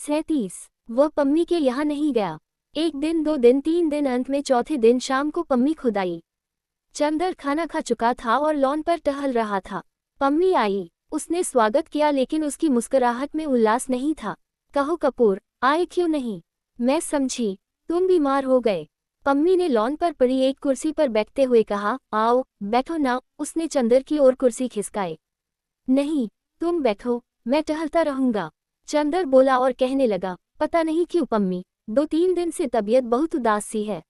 37। वह पम्मी के यहाँ नहीं गया। 1 दिन, 2 दिन, 3 दिन, अंत में चौथे दिन शाम को पम्मी खुद आई। चंदर खाना खा चुका था और लॉन पर टहल रहा था। पम्मी आई। उसने स्वागत किया लेकिन उसकी मुस्कुराहट में उल्लास नहीं था। कहो कपूर, आए क्यों नहीं? मैं समझी तुम बीमार हो गए। पम्मी ने लॉन पर पड़ी एक कुर्सी पर बैठते हुए कहा। आओ बैठो ना। उसने चंदर की ओर कुर्सी खिसकाई। नहीं, तुम बैठो, मैं टहलता रहूंगा। चंदर बोला और कहने लगा, पता नहीं क्यों पम्मी, 2-3 दिन से तबीयत बहुत उदास सी है।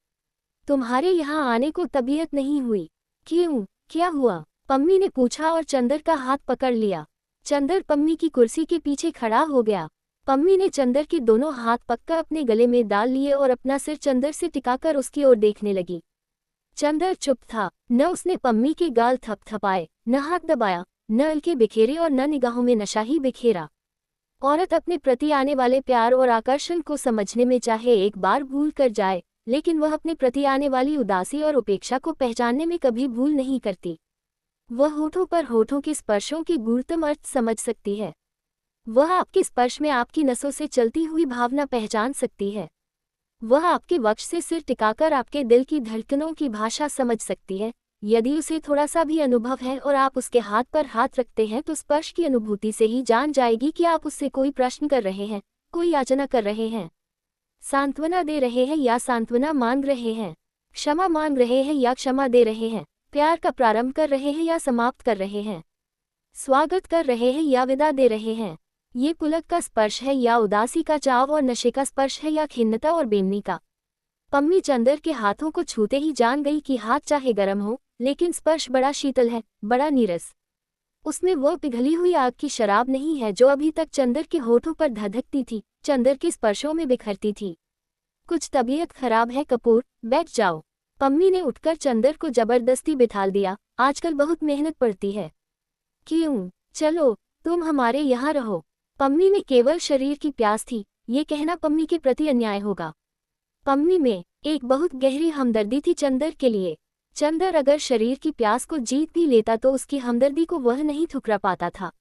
तुम्हारे यहाँ आने को तबीयत नहीं हुई? क्यों, क्या हुआ? पम्मी ने पूछा और चंदर का हाथ पकड़ लिया। चंदर पम्मी की कुर्सी के पीछे खड़ा हो गया। पम्मी ने चंदर के दोनों हाथ पककर अपने गले में डाल लिए और अपना सिर चंदर से टिकाकर उसकी ओर देखने लगी। चंदर चुप था। न उसने पम्मी के गाल थपथपाए, न हाथ दबाया, न अलके बिखेरे और न निगाहों में नशा ही बिखेरा। औरत अपने प्रति आने वाले प्यार और आकर्षण को समझने में चाहे एक बार भूल कर जाए, लेकिन वह अपने प्रति आने वाली उदासी और उपेक्षा को पहचानने में कभी भूल नहीं करती। वह होठों पर होठों के स्पर्शों की गूढ़तम अर्थ समझ सकती है। वह आपके स्पर्श में आपकी नसों से चलती हुई भावना पहचान सकती है। वह आपके वक्ष से सिर टिकाकर आपके दिल की धड़कनों की भाषा समझ सकती है। यदि उसे थोड़ा सा भी अनुभव है और आप उसके हाथ पर हाथ रखते हैं तो स्पर्श की अनुभूति से ही जान जाएगी कि आप उससे कोई प्रश्न कर रहे हैं, कोई याचना कर रहे हैं, सांत्वना दे रहे हैं या सांत्वना मांग रहे हैं, क्षमा मांग रहे हैं या क्षमा दे रहे हैं, प्यार का प्रारंभ कर रहे हैं या समाप्त कर रहे हैं, स्वागत कर रहे हैं या विदा दे रहे हैं। ये पुलक का स्पर्श है या उदासी का चाव और नशे का स्पर्श है या खिन्नता और बेमनी का। पम्मी चंदर के हाथों को छूते ही जान गई कि हाथ चाहे गर्म हो, लेकिन स्पर्श बड़ा शीतल है, बड़ा नीरस। उसमें वह पिघली हुई आग की शराब नहीं है जो अभी तक चंदर के होठों पर धधकती थी, चंदर के स्पर्शों में बिखरती थी। कुछ तबीयत खराब है कपूर, बैठ जाओ। पम्मी ने उठकर चंदर को जबरदस्ती बिठाल दिया। आजकल बहुत मेहनत पड़ती है। क्यों, चलो तुम हमारे यहाँ रहो। पम्मी में केवल शरीर की प्यास थी, ये कहना पम्मी के प्रति अन्याय होगा। पम्मी में एक बहुत गहरी हमदर्दी थी चंदर के लिए। चंदर अगर शरीर की प्यास को जीत भी लेता तो उसकी हमदर्दी को वह नहीं ठुकरा पाता था।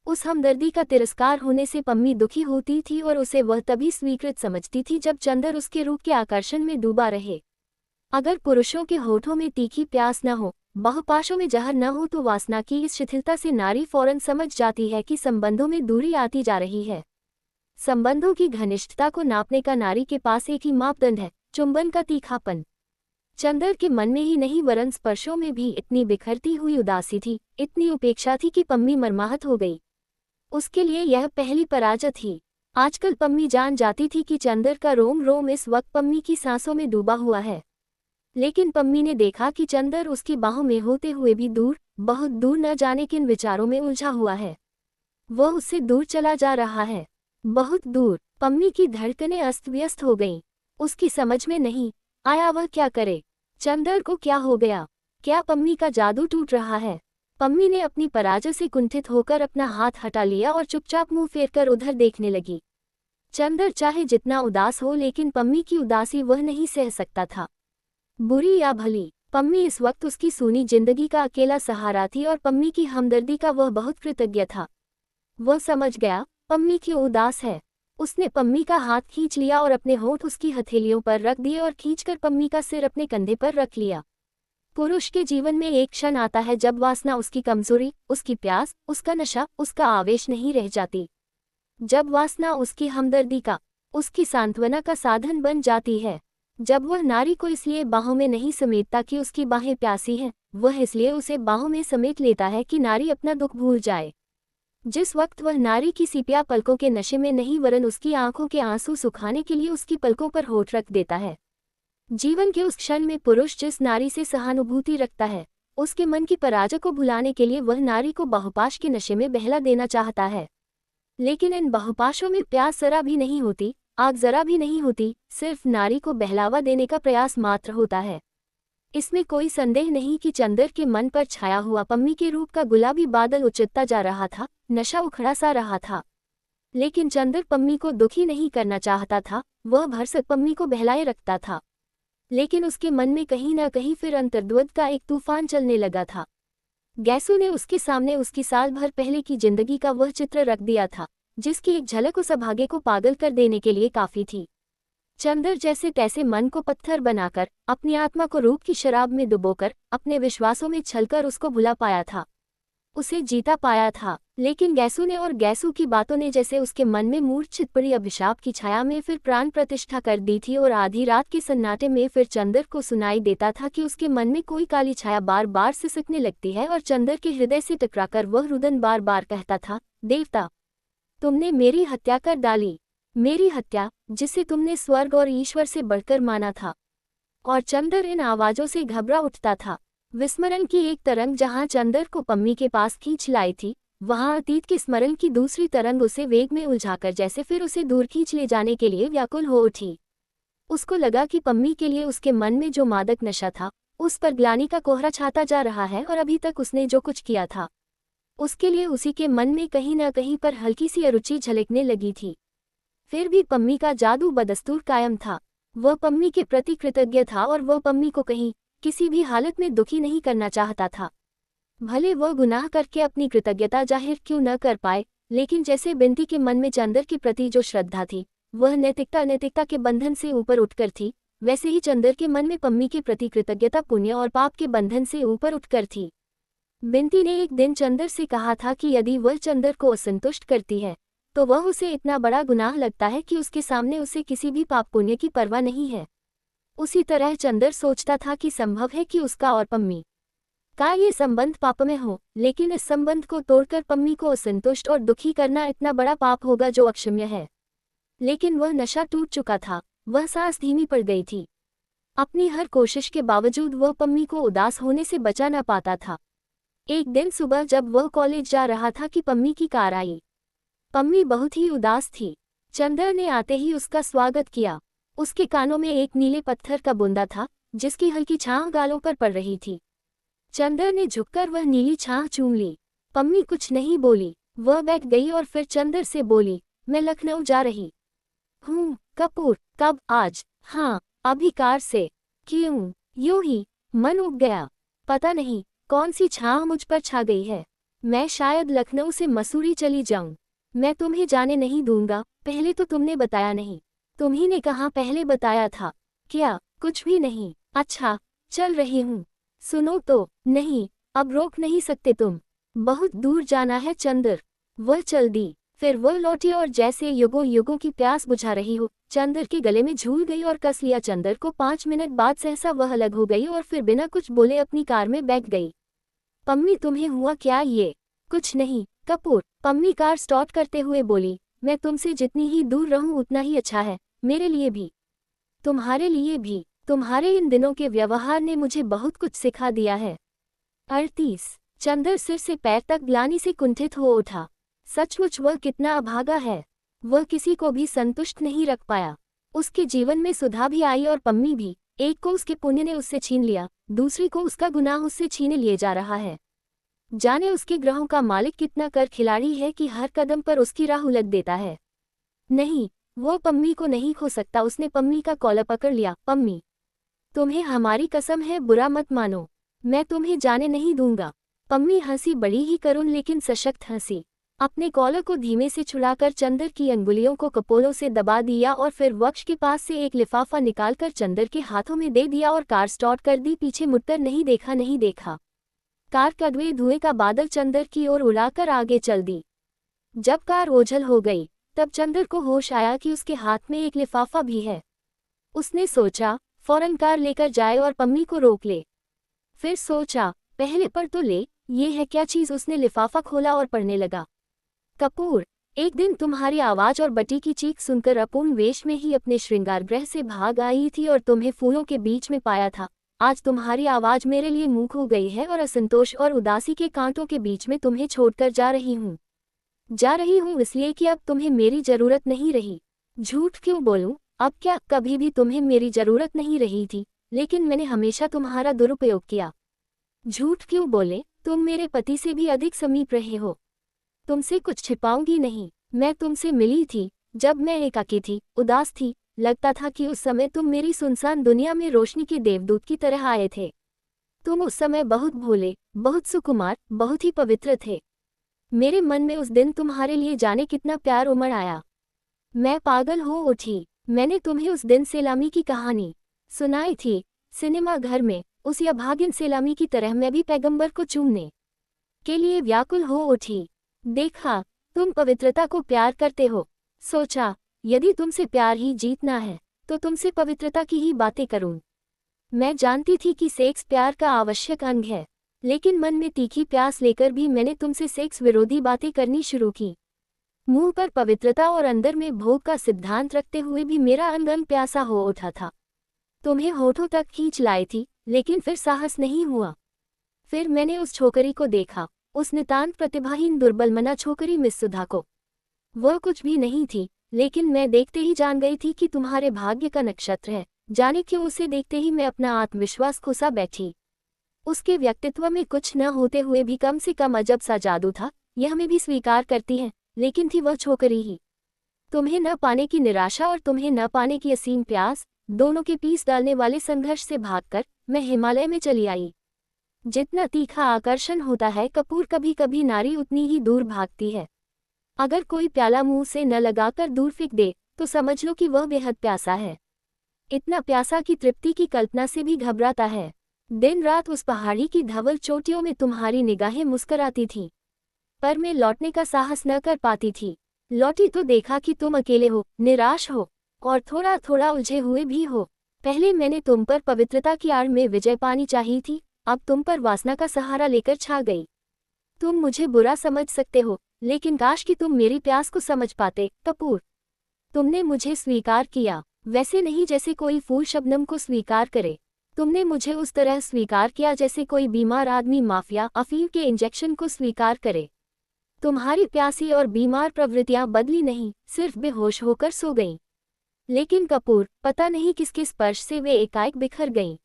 उस हमदर्दी का तिरस्कार होने से पम्मी दुखी होती थी और उसे वह तभी स्वीकृत समझती थी जब चंदर उसके रूप के आकर्षण में डूबा रहे। अगर पुरुषों के होठों में तीखी प्यास न हो, बहुपाशों में जहर न हो तो वासना की इस शिथिलता से नारी फौरन समझ जाती है कि संबंधों में दूरी आती जा रही है। संबंधों की घनिष्ठता को नापने का नारी के पास एक ही मापदंड है, चुंबन का तीखापन। चंदर के मन में ही नहीं वरन स्पर्शों में भी इतनी बिखरती हुई उदासी थी, इतनी उपेक्षा थी कि पम्मी मर्माहत हो गई। उसके लिए यह पहली पराजय थी। आजकल पम्मी जान जाती थी कि चंदर का रोम रोम इस वक्त पम्मी की सांसों में डूबा हुआ है। लेकिन पम्मी ने देखा कि चंदर उसकी बाहों में होते हुए भी दूर, बहुत दूर न जाने किन विचारों में उलझा हुआ है। वह उससे दूर चला जा रहा है, बहुत दूर। पम्मी की धड़कनें अस्त व्यस्त हो गईं। उसकी समझ में नहीं आया वह क्या करे। चंदर को क्या हो गया? क्या पम्मी का जादू टूट रहा है? पम्मी ने अपनी पराजय से कुंठित होकर अपना हाथ हटा लिया और चुपचाप मुंह फेरकर उधर देखने लगी। चंदर चाहे जितना उदास हो लेकिन पम्मी की उदासी वह नहीं सह सकता था। बुरी या भली, पम्मी इस वक्त उसकी सूनी जिंदगी का अकेला सहारा थी और पम्मी की हमदर्दी का वह बहुत कृतज्ञ था। वह समझ गया पम्मी क्यों उदास है। उसने पम्मी का हाथ खींच लिया और अपने होंठ उसकी हथेलियों पर रख दिए और खींचकर पम्मी का सिर अपने कंधे पर रख लिया। पुरुष के जीवन में एक क्षण आता है जब वासना उसकी कमजोरी, उसकी प्यास, उसका नशा, उसका आवेश नहीं रह जाती। जब वासना उसकी हमदर्दी का, उसकी सांत्वना का साधन बन जाती है। जब वह नारी को इसलिए बाहों में नहीं समेटता कि उसकी बाहें प्यासी हैं, वह इसलिए उसे बाहों में समेट लेता है कि नारी अपना दुख भूल जाए। जिस वक्त वह नारी की सीपिया पलकों के नशे में नहीं वरन उसकी आंखों के आंसू सुखाने के लिए उसकी पलकों पर होठ रख देता है। जीवन के उस क्षण में पुरुष जिस नारी से सहानुभूति रखता है, उसके मन की पराजय को भुलाने के लिए वह नारी को बहुपाश के नशे में बहला देना चाहता है। लेकिन इन बहुपाशों में प्यास जरा भी नहीं होती, आग जरा भी नहीं होती, सिर्फ नारी को बहलावा देने का प्रयास मात्र होता है। इसमें कोई संदेह नहीं कि चंदर के मन पर छाया हुआ पम्मी के रूप का गुलाबी बादल उचटता जा रहा था, नशा उखड़ा सा रहा था। लेकिन चंदर पम्मी को दुखी नहीं करना चाहता था, वह भरसक पम्मी को बहलाए रखता था। लेकिन उसके मन में कहीं न कहीं फिर अंतर्द्वंद का एक तूफान चलने लगा था। गैसू ने उसके सामने उसकी साल भर पहले की जिंदगी का वह चित्र रख दिया था, जिसकी एक झलक उस अभागे को पागल कर देने के लिए काफी थी। चंदर जैसे तैसे मन को पत्थर बनाकर, अपनी आत्मा को रूप की शराब में डुबोकर, अपने विश्वासों में छलकर उसको भुला पाया था, उसे जीता पाया था। लेकिन गैसू ने और गैसू की बातों ने जैसे उसके मन में मूर्छित पड़ी अभिशाप की छाया में फिर प्राण प्रतिष्ठा कर दी थी, और आधी रात के सन्नाटे में फिर चंदर को सुनाई देता था कि उसके मन में कोई काली छाया बार बार सिसकने लगती है, और चंदर के हृदय से टकराकर वह रुदन बार बार कहता था, देवता, तुमने मेरी हत्या कर डाली, मेरी हत्या, जिसे तुमने स्वर्ग और ईश्वर से बढ़कर माना था। और चंदर इन आवाजों से घबरा उठता था। विस्मरण की एक तरंग जहां चंदर को पम्मी के पास खींच लाई थी, वहां अतीत के स्मरण की दूसरी तरंग उसे वेग में उलझाकर जैसे फिर उसे दूर खींच ले जाने के लिए व्याकुल हो उठी। उसको लगा कि पम्मी के लिए उसके मन में जो मादक नशा था, उस पर ग्लानि का कोहरा छाता जा रहा है, और अभी तक उसने जो कुछ किया था उसके लिए उसी के मन में कहीं न कहीं पर हल्की सी अरुचि झलकने लगी थी। फिर भी पम्मी का जादू बदस्तूर कायम था। वह पम्मी के प्रति कृतज्ञ था, और वह पम्मी को कहीं किसी भी हालत में दुखी नहीं करना चाहता था। भले वह गुनाह करके अपनी कृतज्ञता जाहिर क्यों न कर पाए, लेकिन जैसे बिंती के मन में चंदर के प्रति जो श्रद्धा थी वह नैतिकता अनैतिकता के बंधन से ऊपर उठकर थी, वैसे ही चंदर के मन में पम्मी के प्रति कृतज्ञता पुण्य और पाप के बंधन से ऊपर उठकर थी। बिंती ने एक दिन चंदर से कहा था कि यदि वह चंदर को असंतुष्ट करती है तो वह उसे इतना बड़ा गुनाह लगता है कि उसके सामने उसे किसी भी पाप पुण्य की परवाह नहीं है। उसी तरह चंदर सोचता था कि संभव है कि उसका और पम्मी का ये संबंध पापमय हो, लेकिन इस संबंध को तोड़कर पम्मी को असंतुष्ट और दुखी करना इतना बड़ा पाप होगा जो अक्षम्य है। लेकिन वह नशा टूट चुका था, वह सांस धीमी पड़ गई थी। अपनी हर कोशिश के बावजूद वह पम्मी को उदास होने से बचा न पाता था। एक दिन सुबह जब वह कॉलेज जा रहा था कि पम्मी की कार आई। पम्मी बहुत ही उदास थी। चंदर ने आते ही उसका स्वागत किया। उसके कानों में एक नीले पत्थर का बूंदा था, जिसकी हल्की छांव गालों पर पड़ रही थी। चंदर ने झुककर वह नीली छांव चूम ली। पम्मी कुछ नहीं बोली, वह बैठ गई और फिर चंदर से बोली, मैं लखनऊ जा रही हूँ। कपूर, कब? आज? हाँ, अभी कार से। क्यों? यूं ही, मन उब गया। पता नहीं कौन सी छांव मुझ पर छा गई है। मैं शायद लखनऊ से मसूरी चली जाऊं। मैं तुम्हें जाने नहीं दूंगा। पहले तो तुमने बताया नहीं। तुम्ही ने कहा पहले बताया था। क्या? कुछ भी नहीं। अच्छा, चल रही हूँ। सुनो तो। नहीं, अब रोक नहीं सकते तुम। बहुत दूर जाना है चंदर। वह चल दी। फिर वह लौटी और जैसे युगों युगों की प्यास बुझा रही हो, चंदर के गले में झूल गई और कस लिया। चंदर को 5 मिनट बाद सहसा वह अलग हो गई और फिर बिना कुछ बोले अपनी कार में बैठ गई। पम्मी, तुम्हें हुआ क्या? ये कुछ नहीं कपूर। पम्मी कार स्टार्ट करते हुए बोली, मैं तुमसे जितनी ही दूर रहूं उतना ही अच्छा है, मेरे लिए भी, तुम्हारे लिए भी। तुम्हारे इन दिनों के व्यवहार ने मुझे बहुत कुछ सिखा दिया है। 38। चंदर सिर से पैर तक ग्लानि से कुंठित हो उठा। सचमुच वह कितना अभागा है। वह किसी को भी संतुष्ट नहीं रख पाया। उसके जीवन में सुधा भी आई और पम्मी भी। एक को उसके पुण्य ने उससे छीन लिया, दूसरी को उसका गुनाह उससे छीने लिए जा रहा है। जाने उसके ग्रहों का मालिक कितना कर खिलाड़ी है कि हर कदम पर उसकी राह उलट देता है। नहीं, वो पम्मी को नहीं खो सकता। उसने पम्मी का कॉलर पकड़ लिया। पम्मी, तुम्हें हमारी कसम है, बुरा मत मानो। मैं तुम्हें जाने नहीं दूंगा। पम्मी हंसी, बड़ी ही करुण लेकिन सशक्त हंसी। अपने कॉलर को धीमे से छुड़ाकर चंदर की अंगुलियों को कपोलों से दबा दिया और फिर वक्ष के पास से एक लिफाफा निकालकर चंदर के हाथों में दे दिया और कार स्टार्ट कर दी। पीछे मुड़कर नहीं देखा। कार कड़वे धुएं का बादल चंदर की ओर उड़ाकर आगे चल दी। जब कार ओझल हो गई तब चंदर को होश आया कि उसके हाथ में एक लिफाफा भी है। उसने सोचा फौरन कार लेकर जाए और पम्मी को रोक ले। फिर सोचा पहले पर तो ले, ये है क्या चीज। उसने लिफाफा खोला और पढ़ने लगा। कपूर, एक दिन तुम्हारी आवाज और बटी की चीख सुनकर अपूर्ण वेश में ही अपने श्रृंगार गृह से भाग आई थी और तुम्हें फूलों के बीच में पाया था। आज तुम्हारी आवाज मेरे लिए मूक हो गई है और असंतोष और उदासी के कांटों के बीच में तुम्हें छोड़कर जा रही हूँ इसलिए कि अब तुम्हें मेरी जरूरत नहीं रही। झूठ क्यों बोलूं? अब क्या, कभी भी तुम्हें मेरी जरूरत नहीं रही थी, लेकिन मैंने हमेशा तुम्हारा दुरुपयोग किया। झूठ क्यों बोले? तुम मेरे पति से भी अधिक समीप रहे हो। तुमसे कुछ छिपाऊंगी नहीं। मैं तुमसे मिली थी जब मैं एकाकी थी, उदास थी। लगता था कि उस समय तुम मेरी सुनसान दुनिया में रोशनी के देवदूत की तरह आए थे। तुम उस समय बहुत भोले, बहुत सुकुमार, बहुत ही पवित्र थे। मेरे मन में उस दिन तुम्हारे लिए जाने कितना प्यार उमड़ आया। मैं पागल हो उठी। मैंने तुम्हें उस दिन सेलामी की कहानी सुनाई थी, सिनेमा घर में। उस अभागिन सेलामी की तरह मैं भी पैगंबर को चूमने के लिए व्याकुल हो उठी। देखा, तुम पवित्रता को प्यार करते हो। सोचा, यदि तुमसे प्यार ही जीतना है तो तुमसे पवित्रता की ही बातें करूं। मैं जानती थी कि सेक्स प्यार का आवश्यक अंग है, लेकिन मन में तीखी प्यास लेकर भी मैंने तुमसे सेक्स विरोधी बातें करनी शुरू की। मुंह पर पवित्रता और अंदर में भोग का सिद्धांत रखते हुए भी मेरा अंग अंग प्यासा हो उठा था। तुम्हें होठों तक खींच लाई थी, लेकिन फिर साहस नहीं हुआ। फिर मैंने उस छोकरी को देखा, उस नितांत प्रतिभाहीन दुर्बलमना छोकरी मिस सुधा को। वह कुछ भी नहीं थी, लेकिन मैं देखते ही जान गई थी कि तुम्हारे भाग्य का नक्षत्र है। जाने क्यों उसे देखते ही मैं अपना आत्मविश्वास खोसा बैठी। उसके व्यक्तित्व में कुछ न होते हुए भी कम से कम अजब सा जादू था। यह मैं भी स्वीकार करती है, लेकिन थी वह छोकरी ही। तुम्हें न पाने की निराशा और तुम्हें न पाने की असीम प्यास, दोनों के पीस डालने वाले संघर्ष से भागकर मैं हिमालय में चली आई। जितना तीखा आकर्षण होता है कपूर, कभी कभी नारी उतनी ही दूर भागती है। अगर कोई प्याला मुंह से न लगाकर दूर फेंक दे तो समझ लो कि वह बेहद प्यासा है। इतना प्यासा कि तृप्ति की कल्पना से भी घबराता है। दिन रात उस पहाड़ी की धवल चोटियों में तुम्हारी निगाहें मुस्कराती थीं, पर मैं लौटने का साहस न कर पाती थी। लौटी तो देखा कि तुम अकेले हो, निराश हो और थोड़ा थोड़ा उलझे हुए भी हो। पहले मैंने तुम पर पवित्रता की आड़ में विजय पानी चाहिए थी, अब तुम पर वासना का सहारा लेकर छा गई। तुम मुझे बुरा समझ सकते हो, लेकिन काश कि तुम मेरी प्यास को समझ पाते कपूर। तुमने मुझे स्वीकार किया, वैसे नहीं जैसे कोई फूल शबनम को स्वीकार करे। तुमने मुझे उस तरह स्वीकार किया जैसे कोई बीमार आदमी माफिया अफीम के इंजेक्शन को स्वीकार करे। तुम्हारी प्यासी और बीमार प्रवृत्तियां बदली नहीं, सिर्फ बेहोश होकर सो गईं। लेकिन कपूर, पता नहीं किसके स्पर्श से वे एकाएक बिखर गईं।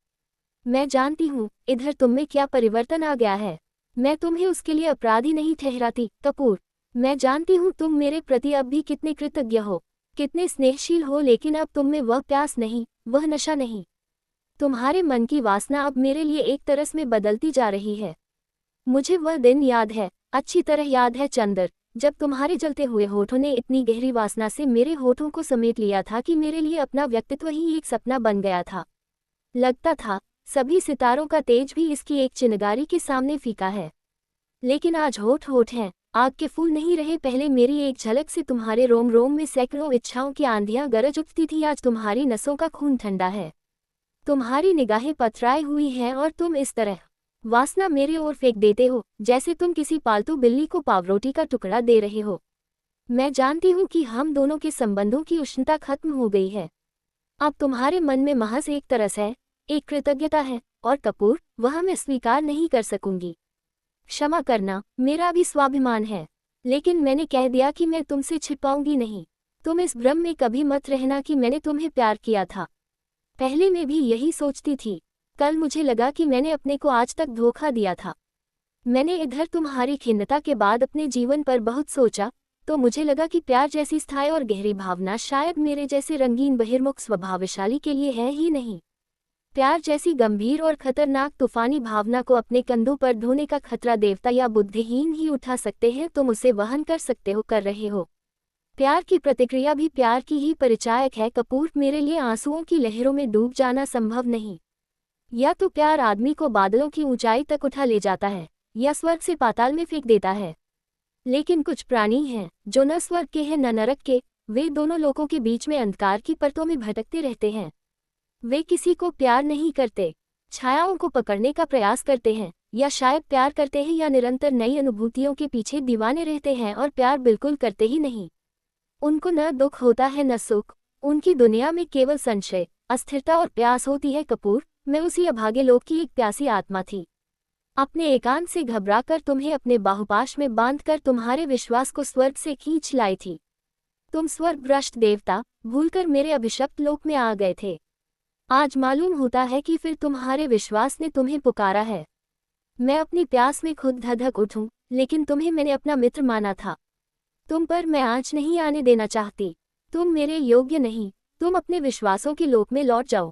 मैं जानती हूँ इधर तुम में क्या परिवर्तन आ गया है। मैं तुम्हें उसके लिए अपराधी नहीं ठहराती कपूर। मैं जानती हूँ तुम मेरे प्रति अब भी कितने कृतज्ञ हो, कितने स्नेहशील हो, लेकिन अब तुम में वह प्यास नहीं, वह नशा नहीं। तुम्हारे मन की वासना अब मेरे लिए एक तरस में बदलती जा रही है। मुझे वह दिन याद है, अच्छी तरह याद है चंदर, जब तुम्हारे जलते हुए होठों ने इतनी गहरी वासना से मेरे होठों को समेट लिया था कि मेरे लिए अपना व्यक्तित्व ही एक सपना बन गया था। लगता था सभी सितारों का तेज भी इसकी एक चिनगारी के सामने फीका है। लेकिन आज होठ होठ हैं, आग के फूल नहीं रहे। पहले मेरी एक झलक से तुम्हारे रोम रोम में सैकड़ों इच्छाओं की आंधियां गरज उठती थी, आज तुम्हारी नसों का खून ठंडा है। तुम्हारी निगाहें पथराई हुई हैं और तुम इस तरह वासना मेरे ओर फेंक देते हो जैसे तुम किसी पालतू बिल्ली को पावरोटी का टुकड़ा दे रहे हो। मैं जानती हूँ कि हम दोनों के संबंधों की उष्णता खत्म हो गई है। अब तुम्हारे मन में महज एक तरस है, एक कृतज्ञता है, और कपूर, वह मैं स्वीकार नहीं कर सकूंगी। क्षमा करना, मेरा भी स्वाभिमान है, लेकिन मैंने कह दिया कि मैं तुमसे छिपाऊंगी नहीं। तुम इस भ्रम में कभी मत रहना कि मैंने तुम्हें प्यार किया था। पहले मैं भी यही सोचती थी, कल मुझे लगा कि मैंने अपने को आज तक धोखा दिया था। मैंने इधर तुम्हारी खिन्नता के बाद अपने जीवन पर बहुत सोचा, तो मुझे लगा कि प्यार जैसी स्थायी और गहरी भावना शायद मेरे जैसे रंगीन बहिर्मुख स्वभावशाली के लिए है ही नहीं। प्यार जैसी गंभीर और खतरनाक तूफानी भावना को अपने कंधों पर ढोने का खतरा देवता या बुद्धिहीन ही उठा सकते हैं। तुम उसे वहन कर सकते हो, कर रहे हो। प्यार की प्रतिक्रिया भी प्यार की ही परिचायक है कपूर। मेरे लिए आंसुओं की लहरों में डूब जाना संभव नहीं। या तो प्यार आदमी को बादलों की ऊंचाई तक उठा ले जाता है, या स्वर्ग से पाताल में फेंक देता है। लेकिन कुछ प्राणी हैं जो न स्वर्ग के हैं न नरक के, वे दोनों लोकों के बीच में अंधकार की परतों में भटकते रहते हैं। वे किसी को प्यार नहीं करते, छायाओं को पकड़ने का प्रयास करते हैं, या शायद प्यार करते हैं या निरंतर नई अनुभूतियों के पीछे दीवाने रहते हैं और प्यार बिल्कुल करते ही नहीं। उनको न दुख होता है न सुख, उनकी दुनिया में केवल संशय, अस्थिरता और प्यास होती है कपूर। मैं उसी अभागे लोक की एक प्यासी आत्मा थी। अपने एकांत से घबराकर तुम्हें अपने बाहुपाश में बांधकर तुम्हारे विश्वास को स्वर्ग से खींच लाई थी। तुम स्वर्ग भ्रष्ट देवता भूलकर मेरे अभिशप्त लोक में आ गए थे। आज मालूम होता है कि फिर तुम्हारे विश्वास ने तुम्हें पुकारा है। मैं अपनी प्यास में खुद धधक उठूं, लेकिन तुम्हें मैंने अपना मित्र माना था। तुम पर मैं आँच नहीं आने देना चाहती। तुम मेरे योग्य नहीं, तुम अपने विश्वासों के लोक में लौट जाओ।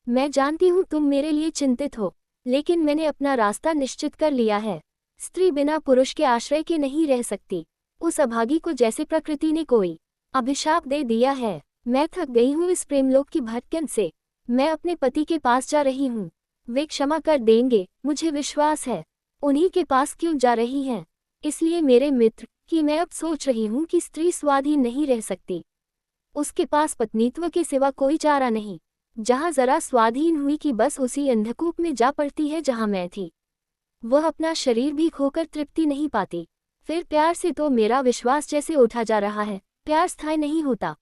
मैं जानती हूँ तुम मेरे लिए चिंतित हो, लेकिन मैंने अपना रास्ता निश्चित कर लिया है। स्त्री बिना पुरुष के आश्रय के नहीं रह सकती। उस अभागी को जैसे प्रकृति ने कोई अभिशाप दे दिया है। मैं थक गई हूँ इस प्रेमलोक की भटकन से। मैं अपने पति के पास जा रही हूँ। वे क्षमा कर देंगे, मुझे विश्वास है। उन्हीं के पास क्यों जा रही हैं? इसलिए मेरे मित्र कि मैं अब सोच रही हूँ कि स्त्री स्वाधीन नहीं रह सकती। उसके पास पत्नीत्व के सिवा कोई चारा नहीं। जहाँ जरा स्वाधीन हुई कि बस उसी अंधकूप में जा पड़ती है जहाँ मैं थी। वह अपना शरीर भी खोकर तृप्ति नहीं पाती। फिर प्यार से तो मेरा विश्वास जैसे उठा जा रहा है, प्यार स्थायी नहीं होता।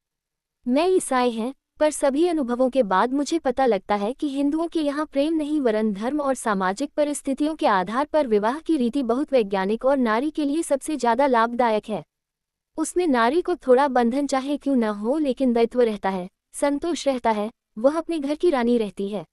मैं ईसाई हैं, पर सभी अनुभवों के बाद मुझे पता लगता है कि हिंदुओं के यहाँ प्रेम नहीं वरन धर्म और सामाजिक परिस्थितियों के आधार पर विवाह की रीति बहुत वैज्ञानिक और नारी के लिए सबसे ज्यादा लाभदायक है। उसमें नारी को थोड़ा बंधन चाहे क्यों न हो लेकिन दायित्व रहता है, संतोष रहता है, वह अपने घर की रानी रहती है।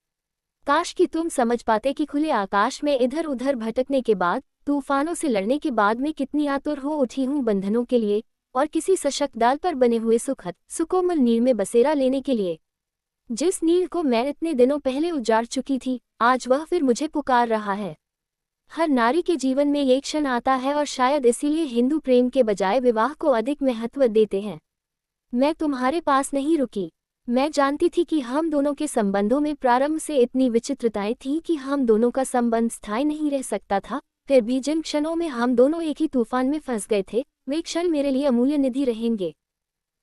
काश कि तुम समझ पाते कि खुले आकाश में इधर उधर भटकने के बाद, तूफानों से लड़ने के बाद मैं कितनी आतुर हो उठी हूँ बंधनों के लिए और किसी सशक्त डाल पर बने हुए सुखद सुकोमल नीर में बसेरा लेने के लिए। जिस नीर को मैं इतने दिनों पहले उजाड़ चुकी थी, आज वह फिर मुझे पुकार रहा है। हर नारी के जीवन में ये क्षण आता है और शायद इसीलिए हिंदू प्रेम के बजाय विवाह को अधिक महत्व देते हैं। मैं तुम्हारे पास नहीं रुकी। मैं जानती थी कि हम दोनों के संबंधों में प्रारंभ से इतनी विचित्रताएं थीं कि हम दोनों का संबंध स्थायी नहीं रह सकता था। फिर भी जिन क्षणों में हम दोनों एक ही तूफान में फंस गए थे, वे क्षण मेरे लिए अमूल्य निधि रहेंगे।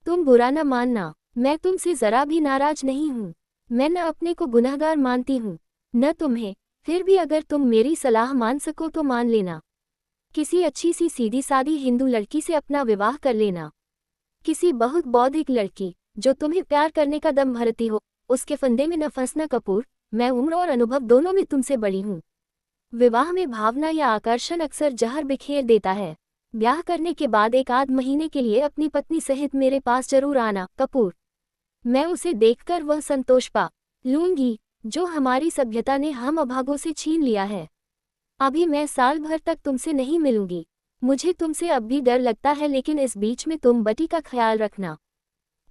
तुम बुरा न मानना, मैं तुमसे जरा भी नाराज नहीं हूँ। मैं न अपने को गुनहगार मानती हूँ, न तुम्हें। फिर भी अगर तुम मेरी सलाह मान सको तो मान लेना। किसी अच्छी सी सीधी सादी हिंदू लड़की से अपना विवाह कर लेना। किसी बहुत बौद्धिक लड़की जो तुम्हें प्यार करने का दम भरती हो, उसके फंदे में न फंसना कपूर। मैं उम्र और अनुभव दोनों में तुमसे बड़ी हूँ। विवाह में भावना या आकर्षण अक्सर जहर बिखेर देता है। ब्याह करने के बाद एक आध महीने के लिए अपनी पत्नी सहित मेरे पास जरूर आना कपूर। मैं उसे देखकर वह संतोष पा लूंगी जो हमारी सभ्यता ने हम अभागों से छीन लिया है। अभी मैं साल भर तक तुमसे नहीं मिलूंगी। मुझे तुमसे अब भी डर लगता है, लेकिन इस बीच में तुम बटी का ख्याल रखना।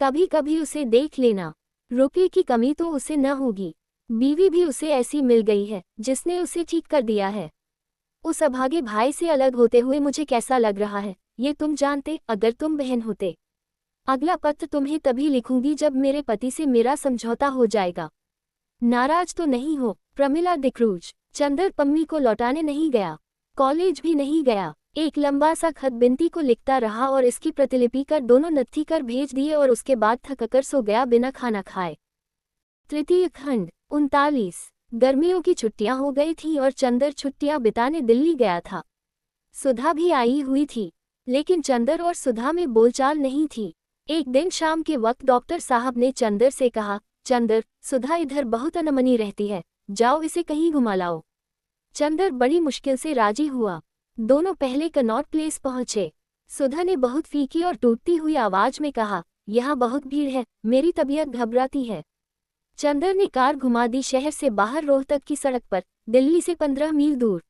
कभी कभी उसे देख लेना। रुपये की कमी तो उसे न होगी। बीवी भी उसे ऐसी मिल गई है जिसने उसे ठीक कर दिया है। उस अभागे भाई से अलग होते हुए मुझे कैसा लग रहा है ये तुम जानते, अगर तुम बहन होते। अगला पत्र तुम्हें तभी लिखूंगी जब मेरे पति से मेरा समझौता हो जाएगा। नाराज तो नहीं हो। प्रमिला डिक्रूज। चंदर पम्मी को लौटाने नहीं गया, कॉलेज भी नहीं गया। एक लंबा सा खत बिनती को लिखता रहा और इसकी प्रतिलिपि कर दोनों नत्थी कर भेज दिए और उसके बाद थककर सो गया बिना खाना खाए। तृतीय खंड 39। गर्मियों की छुट्टियां हो गई थी और चंदर छुट्टियां बिताने दिल्ली गया था। सुधा भी आई हुई थी, लेकिन चंदर और सुधा में बोलचाल नहीं थी। एक दिन शाम के वक्त डॉक्टर साहब ने चंदर से कहा, चंदर, सुधा इधर बहुत अनमनी रहती है, जाओ इसे कहीं घुमा लाओ। चंदर बड़ी मुश्किल से राजी हुआ। दोनों पहले कनॉट प्लेस पहुंचे। सुधा ने बहुत फीकी और टूटती हुई आवाज में कहा, यहाँ बहुत भीड़ है, मेरी तबीयत घबराती है। चंदर ने कार घुमा दी शहर से बाहर रोहतक की सड़क पर, दिल्ली से 15 मील दूर।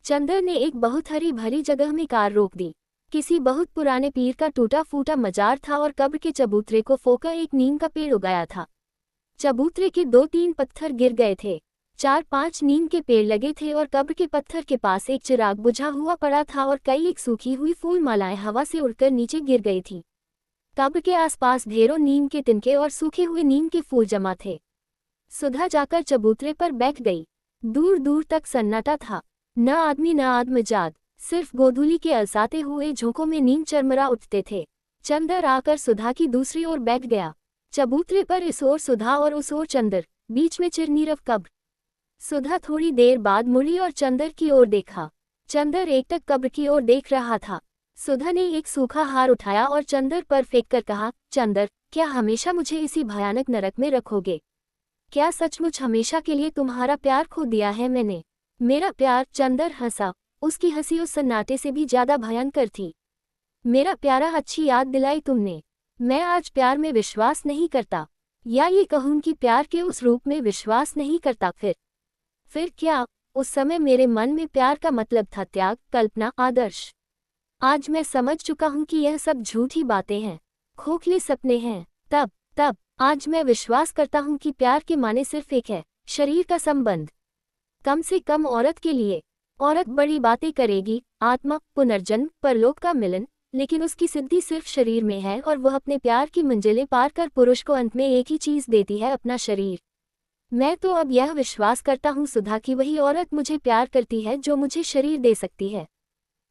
चंदर ने एक बहुत हरी भरी जगह में कार रोक दी। किसी बहुत पुराने पीर का टूटा फूटा मजार था और कब्र के चबूतरे को फोकर एक नीम का पेड़ उगाया था। चबूतरे के 2-3 पत्थर गिर गए थे। 4-5 नीम के पेड़ लगे थे और कब्र के पत्थर के पास एक चिराग बुझा हुआ पड़ा था और कई एक सूखी हुई फूल मालाएं हवा से उड़कर नीचे गिर गई थी। कब्र के आसपास ढेरों नीम के तिनके और सूखे हुए नीम के फूल जमा थे। सुधा जाकर चबूतरे पर बैठ गई। दूर दूर तक सन्नाटा था, न आदमी न आदमजाद, सिर्फ गोधूली के अलसाते हुए झोंकों में नीम चरमरा उठते थे। चंदर आकर सुधा की दूसरी ओर बैठ गया। चबूतरे पर इस ओर सुधा और उस ओर चंदर, बीच में चिरनीरव कब्र। सुधा थोड़ी देर बाद मुड़ी और चंदर की ओर देखा। चंदर एकटक कब्र की ओर देख रहा था। सुधा ने एक सूखा हार उठाया और चंदर पर फेंककर कहा, चंदर, क्या हमेशा मुझे इसी भयानक नरक में रखोगे? क्या सचमुच हमेशा के लिए तुम्हारा प्यार खो दिया है मैंने? मेरा प्यार? चंदर हंसा। उसकी हंसी उस सन्नाटे से भी ज्यादा भयंकर थी। मेरा प्यारा, अच्छी याद दिलाई तुमने। मैं आज प्यार में विश्वास नहीं करता, या ये कहूं कि प्यार के उस रूप में विश्वास नहीं करता। फिर क्या? उस समय मेरे मन में प्यार का मतलब था त्याग, कल्पना, आदर्श। आज मैं समझ चुका हूं कि यह सब झूठी बातें हैं, खोखले सपने हैं। तब आज मैं विश्वास करता हूं कि प्यार के माने सिर्फ एक है, शरीर का संबंध। कम से कम औरत के लिए। औरत बड़ी बातें करेगी, आत्मा, पुनर्जन्म, परलोक का मिलन, लेकिन उसकी सिद्धि सिर्फ शरीर में है और वह अपने प्यार की मंजिलें पार कर पुरुष को अंत में एक ही चीज देती है, अपना शरीर। मैं तो अब यह विश्वास करता हूँ सुधा की वही औरत मुझे प्यार करती है जो मुझे शरीर दे सकती है।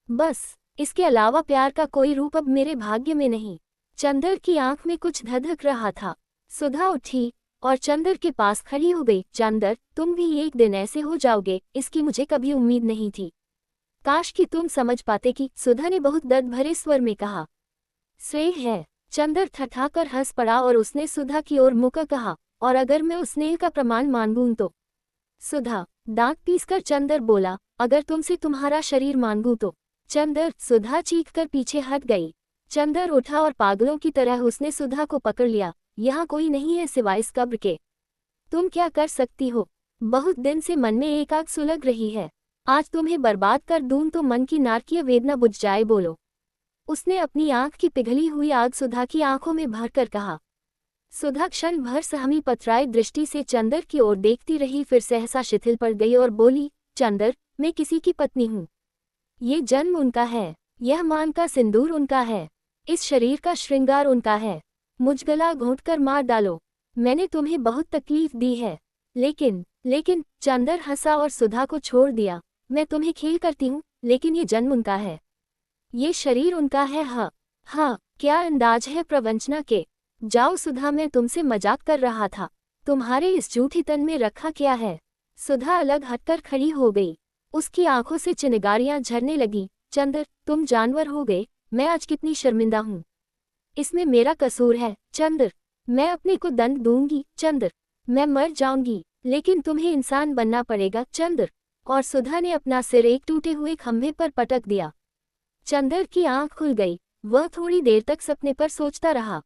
बस इसके अलावा प्यार का कोई रूप अब मेरे भाग्य में नहीं। चंदर की आंख में कुछ धधक रहा था। सुधा उठी और चंदर के पास खड़ी हो गई। चंदर, तुम भी एक दिन ऐसे हो जाओगे, इसकी मुझे कभी उम्मीद नहीं थी। काश कि तुम समझ पाते कि, सुधा ने बहुत दर्द भरे स्वर में कहा। स्नेह है। चंदर ठठाकर हंस पड़ा और उसने सुधा की ओर मुकर कहा, और अगर मैं उस स्नेह का प्रमाण मांगूं तो? सुधा, दांत पीसकर चंदर बोला, अगर तुमसे तुम्हारा शरीर मांगूं तो? चंदर, सुधा चीखकर पीछे हट गई। चंदर उठा और पागलों की तरह उसने सुधा को पकड़ लिया। यहाँ कोई नहीं है सिवाय इस कब्र के। तुम क्या कर सकती हो? बहुत दिन से मन में एक आग सुलग रही है। आज तुम्हें बर्बाद कर दूं तो मन की नारकीय वेदना बुझ जाए। बोलो। उसने अपनी आंख की पिघली हुई आग सुधा की आंखों में भरकर कहा। सुधा क्षण भर सहमी पथराई दृष्टि से चंदर की ओर देखती रही, फिर सहसा शिथिल पड़ गई और बोली, चंदर, मैं किसी की पत्नी हूँ। ये जन्म उनका है, यह मान का सिंदूर उनका है, इस शरीर का श्रृंगार उनका है। मुझ गला घोंटकर मार डालो, मैंने तुम्हें बहुत तकलीफ दी है, लेकिन चंदर हंसा और सुधा को छोड़ दिया। मैं तुम्हें खेल करती हूँ, लेकिन ये जन्म उनका है, ये शरीर उनका है। हाँ, क्या अंदाज है प्रवंचना के। जाओ सुधा, मैं तुमसे मजाक कर रहा था। तुम्हारे इस झूठी तन में रखा क्या है? सुधा अलग हटकर खड़ी हो गई। उसकी आंखों से चिनगारियां झरने लगी। चंदर, तुम जानवर हो गए। मैं आज कितनी शर्मिंदा हूँ। इसमें मेरा कसूर है चंदर। मैं अपने को दंड दूंगी चंदर। मैं मर जाऊंगी, लेकिन तुम्हें इंसान बनना पड़ेगा चंदर। और सुधा ने अपना सिर एक टूटे हुए खंभे पर पटक दिया। चंदर की आंख खुल गई। वह थोड़ी देर तक सपने पर सोचता रहा,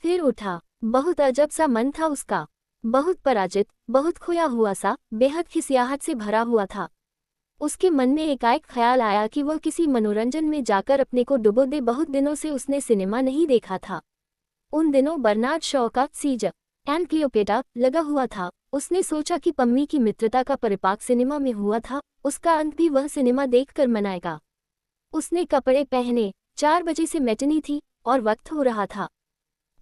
फिर उठा। बहुत अजब सा मन था उसका, बहुत पराजित, बहुत खोया हुआ सा, बेहद खिसियाहट से भरा हुआ था। उसके मन में एकाएक ख्याल आया कि वह किसी मनोरंजन में जाकर अपने को डुबो दे। बहुत दिनों से उसने सिनेमा नहीं देखा था। उन दिनों बर्नार्ड शॉ का सीजर एंड क्लियोपेट्रा लगा हुआ था। उसने सोचा कि पम्मी की मित्रता का परिपाक सिनेमा में हुआ था, उसका अंत भी वह सिनेमा देखकर मनाएगा। उसने कपड़े पहने। 4 बजे से मैटिनी थी और वक्त हो रहा था।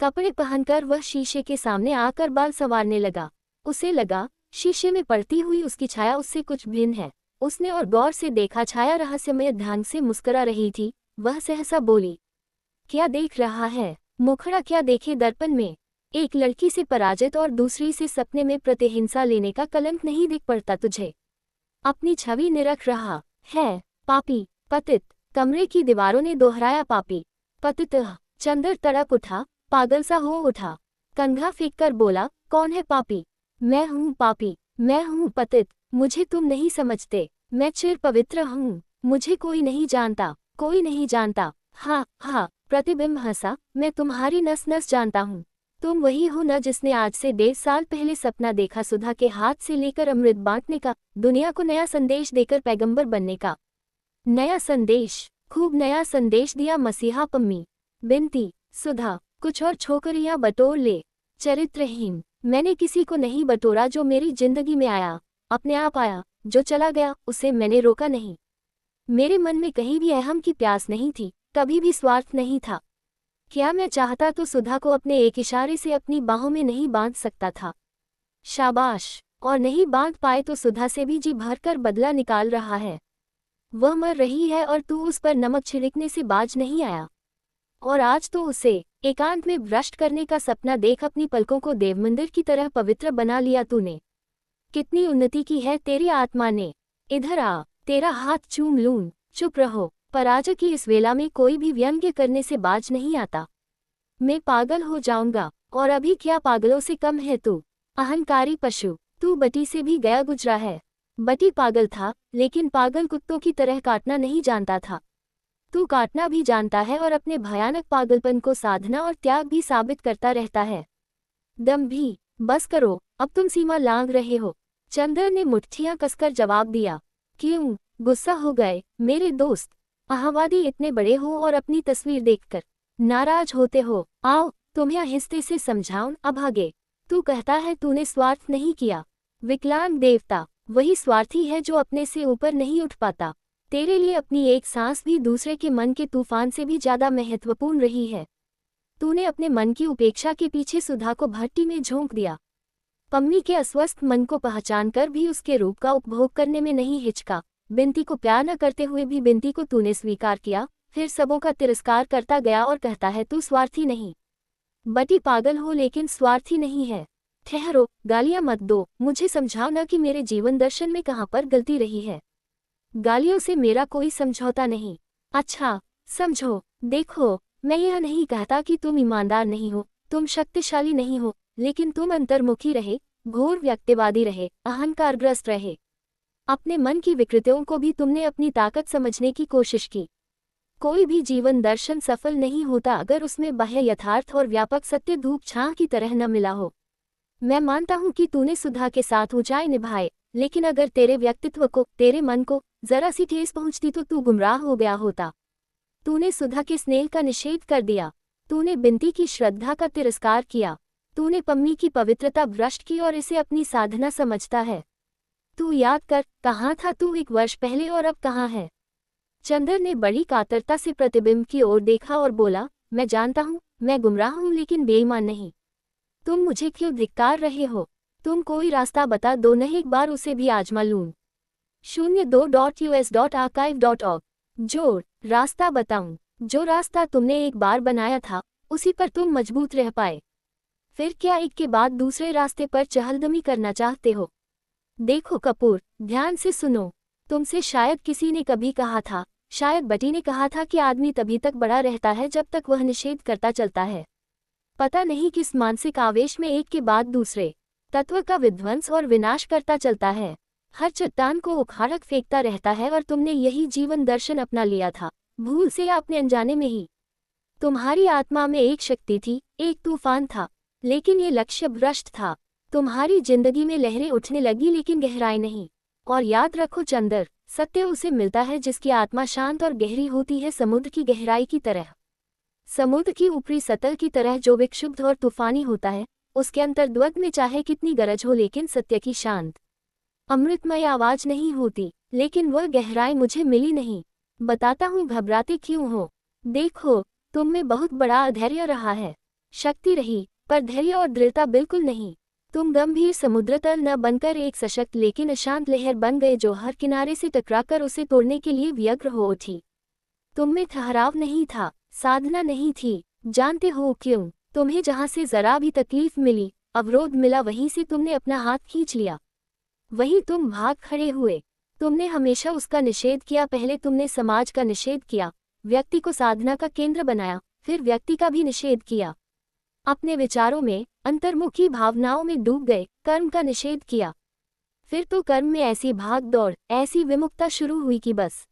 कपड़े पहनकर वह शीशे के सामने आकर बाल संवारने लगा। उसे लगा शीशे में पड़ती हुई उसकी छाया उससे कुछ भिन्न है। उसने और गौर से देखा, छाया रहस्यमय ढंग से मुस्कुरा रही थी। वह सहसा बोली, क्या देख रहा है? मुखड़ा क्या देखे दर्पण में? एक लड़की से पराजित और दूसरी से सपने में प्रतिहिंसा लेने का कलंक नहीं दिख पड़ता तुझे? अपनी छवि निरख रहा है। पापी, पतित। कमरे की दीवारों ने दोहराया, पापी, पतित। चंदर तड़प उठा, पागल सा हो उठा। कंधा फेंककर बोला, कौन है पापी? मैं हूँ पापी, मैं हूँ पतित। मुझे तुम नहीं समझते। मैं चिर पवित्र हूँ, मुझे कोई नहीं जानता, कोई नहीं जानता। हाँ, प्रतिबिंब हंसा, मैं तुम्हारी नस नस जानता हूँ। तुम वही हो न जिसने आज से 1.5 साल पहले सपना देखा सुधा के हाथ से लेकर अमृत बांटने का, दुनिया को नया संदेश देकर पैगंबर बनने का। नया संदेश, खूब नया संदेश दिया मसीहा पम्मी। बिनती, सुधा, कुछ और छोकरियां बटोर ले। चरित्रहीन, मैंने किसी को नहीं बटोरा जो मेरी जिंदगी में आया, अपने आप आया। जो चला गया उसे मैंने रोका नहीं। मेरे मन में कहीं भी अहम की प्यास नहीं थी, कभी भी स्वार्थ नहीं था। क्या मैं चाहता तो सुधा को अपने एक इशारे से अपनी बाहों में नहीं बांध सकता था? शाबाश। और नहीं बांध पाए तो सुधा से भी जी भरकर बदला निकाल रहा है। वह मर रही है और तू उस पर नमक छिड़कने से बाज नहीं आया। और आज तो उसे एकांत में भ्रष्ट करने का सपना देख अपनी पलकों को देव मंदिर की तरह पवित्र बना लिया तूने। कितनी उन्नति की है तेरी आत्मा ने। इधर आ, तेरा हाथ चूम लूं। चुप रहो, पराजय की इस वेला में कोई भी व्यंग्य करने से बाज नहीं आता। मैं पागल हो जाऊंगा, और अभी क्या पागलों से कम है तू, अहंकारी पशु। तू बटी से भी गया गुजरा है। बटी पागल था, लेकिन पागल कुत्तों की तरह काटना नहीं जानता था। तू काटना भी जानता है और अपने भयानक पागलपन को साधना और त्याग भी साबित करता रहता है। दम भी, बस करो, अब तुम सीमा लांघ रहे हो। चंदर ने मुट्ठियां कसकर जवाब दिया। क्यों गुस्सा हो गए मेरे दोस्त? अहंवादी इतने बड़े हो और अपनी तस्वीर देखकर नाराज होते हो। आओ तुम्हें आहिस्ते से समझाऊं। अभागे, तू कहता है तूने स्वार्थ नहीं किया। विकलांग देवता, वही स्वार्थी है जो अपने से ऊपर नहीं उठ पाता। तेरे लिए अपनी एक सांस भी दूसरे के मन के तूफान से भी ज्यादा महत्वपूर्ण रही है। तूने अपने मन की उपेक्षा के पीछे सुधा को भट्टी में झोंक दिया। पम्मी के अस्वस्थ मन को पहचानकर भी उसके रूप का उपभोग करने में नहीं हिचका। बिनती को प्यार न करते हुए भी बिनती को तूने स्वीकार किया, फिर सबों का तिरस्कार करता गया और कहता है तू स्वार्थी नहीं। बटी पागल हो लेकिन स्वार्थी नहीं है। ठहरो, गालियां मत दो, मुझे समझाओ ना कि मेरे जीवन दर्शन में कहाँ पर गलती रही है। गालियों से मेरा कोई समझौता नहीं। अच्छा, समझो। देखो, मैं यह नहीं कहता कि तुम ईमानदार नहीं हो, तुम शक्तिशाली नहीं हो, लेकिन तुम अंतर्मुखी रहे, घोर व्यक्तिवादी रहे, अहंकारग्रस्त रहे। अपने मन की विकृतियों को भी तुमने अपनी ताकत समझने की कोशिश की। कोई भी जीवन दर्शन सफल नहीं होता अगर उसमें बाह्य यथार्थ और व्यापक सत्य धूप छां की तरह न मिला हो। मैं मानता हूं कि तूने सुधा के साथ ऊंचाई निभाए, लेकिन अगर तेरे व्यक्तित्व को, तेरे मन को जरा सी ठेस पहुंचती तो तू गुमराह हो गया होता। तूने सुधा के स्नेह का निषेध कर दिया। तूने बिनती की श्रद्धा का तिरस्कार किया। तूने पम्मी की पवित्रता भ्रष्ट की और इसे अपनी साधना समझता है। तू याद कर, कहाँ था तू 1 वर्ष पहले और अब कहाँ है। चंदर ने बड़ी कातरता से प्रतिबिंब की ओर देखा और बोला, मैं जानता हूँ, मैं गुमराह हूँ लेकिन बेईमान नहीं। तुम मुझे क्यों धिक्कार रहे हो? तुम कोई रास्ता बता दो न, एक बार उसे भी आजमा लूं। 02.us.archive.org। जोड़, रास्ता बताऊं। जो रास्ता तुमने एक बार बनाया था, उसी पर तुम मजबूत रह पाए। फिर क्या एक के बाद दूसरे रास्ते पर चहलदमी करना चाहते हो? देखो कपूर, ध्यान से सुनो। तुमसे शायद किसी ने कभी कहा था, शायद बटी ने कहा था कि आदमी तभी तक बड़ा रहता है जब तक वह निषेध करता चलता है। पता नहीं किस मानसिक आवेश में एक के बाद दूसरे तत्व का विध्वंस और विनाश करता चलता है। हर चट्टान को उखाड़ फेंकता रहता है और तुमने यही जीवन दर्शन अपना लिया था, भूल से या अपने अनजाने में ही। तुम्हारी आत्मा में एक शक्ति थी, एक तूफान था, लेकिन ये लक्ष्य भ्रष्ट था। तुम्हारी जिंदगी में लहरें उठने लगी लेकिन गहराई नहीं। और याद रखो चंदर, सत्य उसे मिलता है जिसकी आत्मा शांत और गहरी होती है, समुद्र की गहराई की तरह। समुद्र की ऊपरी सतह की तरह जो विक्षुब्ध और तूफानी होता है, उसके अंतर्द्वंद में चाहे कितनी गरज हो लेकिन सत्य की शांत अमृतमय आवाज नहीं होती। लेकिन वह गहराई मुझे मिली नहीं। बताता हूँ घबराते क्यों हो। देखो, तुम में बहुत बड़ा अधैर्य रहा है। शक्ति रही, पर धैर्य और दृढ़ता बिल्कुल नहीं। तुम गंभीर समुद्र तल न बनकर एक सशक्त लेकिन अशांत लहर बन गए जो हर किनारे से टकराकर उसे तोड़ने के लिए व्यग्र हो उठी। तुम में ठहराव नहीं था, साधना नहीं थी। जानते हो क्यों? तुम्हें जहां से जरा भी तकलीफ मिली, अवरोध मिला, वहीं से तुमने अपना हाथ खींच लिया। वहीं तुम भाग खड़े हुए। तुमने हमेशा उसका निषेध किया। पहले तुमने समाज का निषेध किया, व्यक्ति को साधना का केंद्र बनाया, फिर व्यक्ति का भी निषेध किया। अपने विचारों में, अंतर्मुखी भावनाओं में डूब गए, कर्म का निषेध किया। फिर तो कर्म में ऐसी भाग दौड़, ऐसी विमुखता शुरू हुई कि बस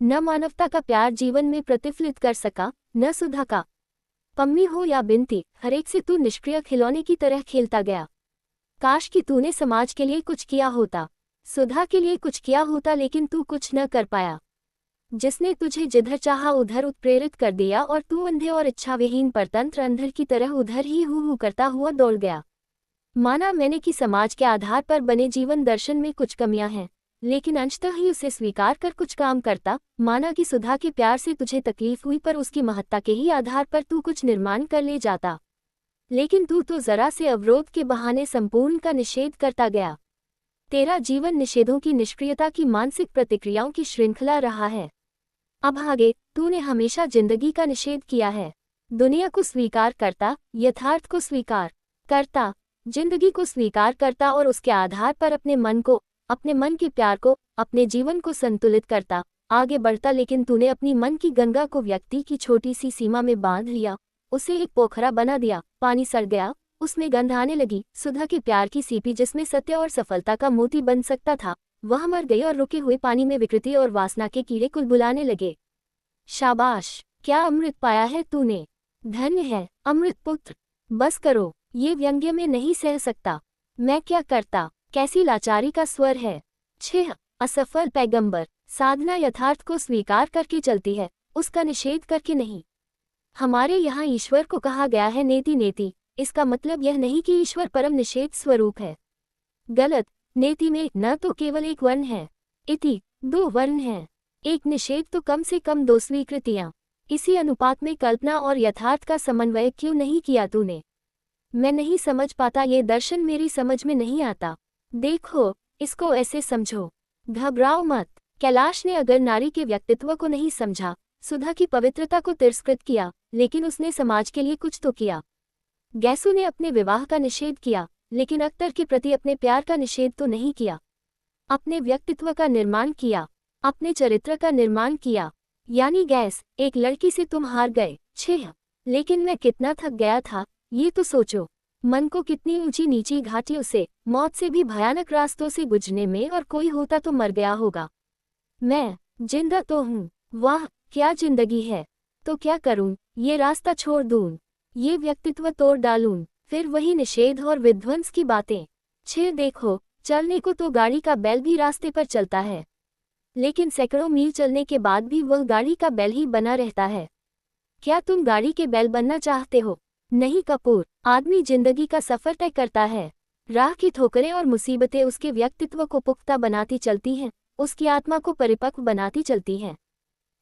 न मानवता का प्यार जीवन में प्रतिफलित कर सका, न सुधा का। पम्मी हो या बिनती, हर एक से तू निष्क्रिय खिलौने की तरह खेलता गया। काश कि तूने समाज के लिए कुछ किया होता, सुधा के लिए कुछ किया होता, लेकिन तू कुछ न कर पाया। जिसने तुझे जिधर चाहा उधर उत्प्रेरित कर दिया और तू अंधे और इच्छाविहीन परतंत्र अंधर की तरह उधर ही हू करता हुआ दौड़ गया। माना मैंने कि समाज के आधार पर बने जीवन दर्शन में कुछ कमियां हैं, लेकिन अंशतः ही उसे स्वीकार कर कुछ काम करता। माना कि सुधा के प्यार से तुझे तकलीफ हुई, पर उसकी महत्ता के ही आधार पर तू कुछ निर्माण कर ले जाता। लेकिन तू तो जरा से अवरोध के बहाने संपूर्ण का निषेध करता गया। तेरा जीवन निषेधों की, निष्क्रियता की, मानसिक प्रतिक्रियाओं की श्रृंखला रहा है। अब आगे तूने हमेशा जिंदगी का निषेध किया है। दुनिया को स्वीकार करता, यथार्थ को स्वीकार करता, जिंदगी को स्वीकार करता और उसके आधार पर अपने मन को, अपने मन के प्यार को, अपने जीवन को संतुलित करता, आगे बढ़ता। लेकिन तूने अपनी मन की गंगा को व्यक्ति की छोटी सी सीमा में बांध लिया, उसे एक पोखरा बना दिया। पानी सड़ गया, उसमें गंध आने लगी। सुधा के प्यार की सीपी जिसमें सत्य और सफलता का मोती बन सकता था, वह मर गई और रुके हुए पानी में विकृति और वासना के कीड़े कुलबुलाने लगे। शाबाश, क्या अमृत पाया है तूने। धन्य है अमृत पुत्र। बस करो, ये व्यंग्य में नहीं सह सकता। मैं क्या करता, कैसी लाचारी का स्वर है। 6 असफल पैगंबर। साधना यथार्थ को स्वीकार करके चलती है, उसका निषेध करके नहीं। हमारे यहाँ ईश्वर को कहा गया है नेति नेति। इसका मतलब यह नहीं कि ईश्वर परम निषेध स्वरूप है। गलत। नेति में न तो केवल एक वर्ण है, इति 2 वर्ण हैं। एक निषेध तो कम से कम 2 स्वीकृतियां। इसी अनुपात में कल्पना और यथार्थ का समन्वय क्यों नहीं किया तूने? मैं नहीं समझ पाता, ये दर्शन मेरी समझ में नहीं आता। देखो, इसको ऐसे समझो। घबराओ मत। कैलाश ने अगर नारी के व्यक्तित्व को नहीं समझा, सुधा की पवित्रता को तिरस्कृत किया, लेकिन उसने समाज के लिए कुछ तो किया। गैसू ने अपने विवाह का निषेध किया, लेकिन अख्तर के प्रति अपने प्यार का निषेध तो नहीं किया। अपने व्यक्तित्व का निर्माण किया, अपने चरित्र का निर्माण किया। यानी गैस, एक लड़की से तुम हार गए। छह, लेकिन मैं कितना थक गया था, ये तो सोचो। मन को कितनी ऊंची नीची घाटियों से, मौत से भी भयानक रास्तों से गुजरने में, और कोई होता तो मर गया होगा। मैं जिंदा तो हूँ। वाह, क्या जिंदगी है। तो क्या करूँ? ये रास्ता छोड़ दूँ, ये व्यक्तित्व तोड़ डालूं? फिर वही निषेध और विध्वंस की बातें। छह, देखो, चलने को तो गाड़ी का बैल भी रास्ते पर चलता है, लेकिन सैकड़ों मील चलने के बाद भी वह गाड़ी का बैल ही बना रहता है। क्या तुम गाड़ी के बैल बनना चाहते हो? नहीं कपूर, आदमी जिंदगी का सफर तय करता है। राह की ठोकरें और मुसीबतें उसके व्यक्तित्व को पुख्ता बनाती चलती हैं, उसकी आत्मा को परिपक्व बनाती चलती हैं।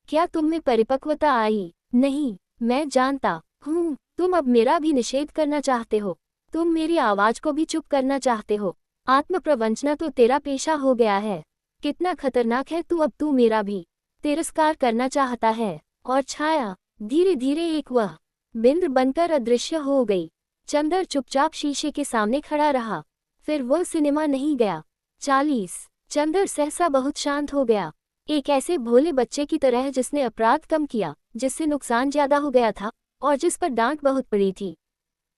क्या तुम में परिपक्वता आई? नहीं, मैं जानता हूँ। तुम अब मेरा भी निषेध करना चाहते हो, तुम मेरी आवाज को भी चुप करना चाहते हो। आत्मप्रवंचना तो तेरा पेशा हो गया है। कितना खतरनाक है तू। अब तू मेरा भी तिरस्कार करना चाहता है। और छाया धीरे धीरे एक वह बिंद बनकर अदृश्य हो गई। चंदर चुपचाप शीशे के सामने खड़ा रहा। फिर वह सिनेमा नहीं गया। 40। चंदर सहसा बहुत शांत हो गया, एक ऐसे भोले बच्चे की तरह जिसने अपराध कम किया, जिससे नुकसान ज्यादा हो गया था और जिस पर डांट बहुत पड़ी थी।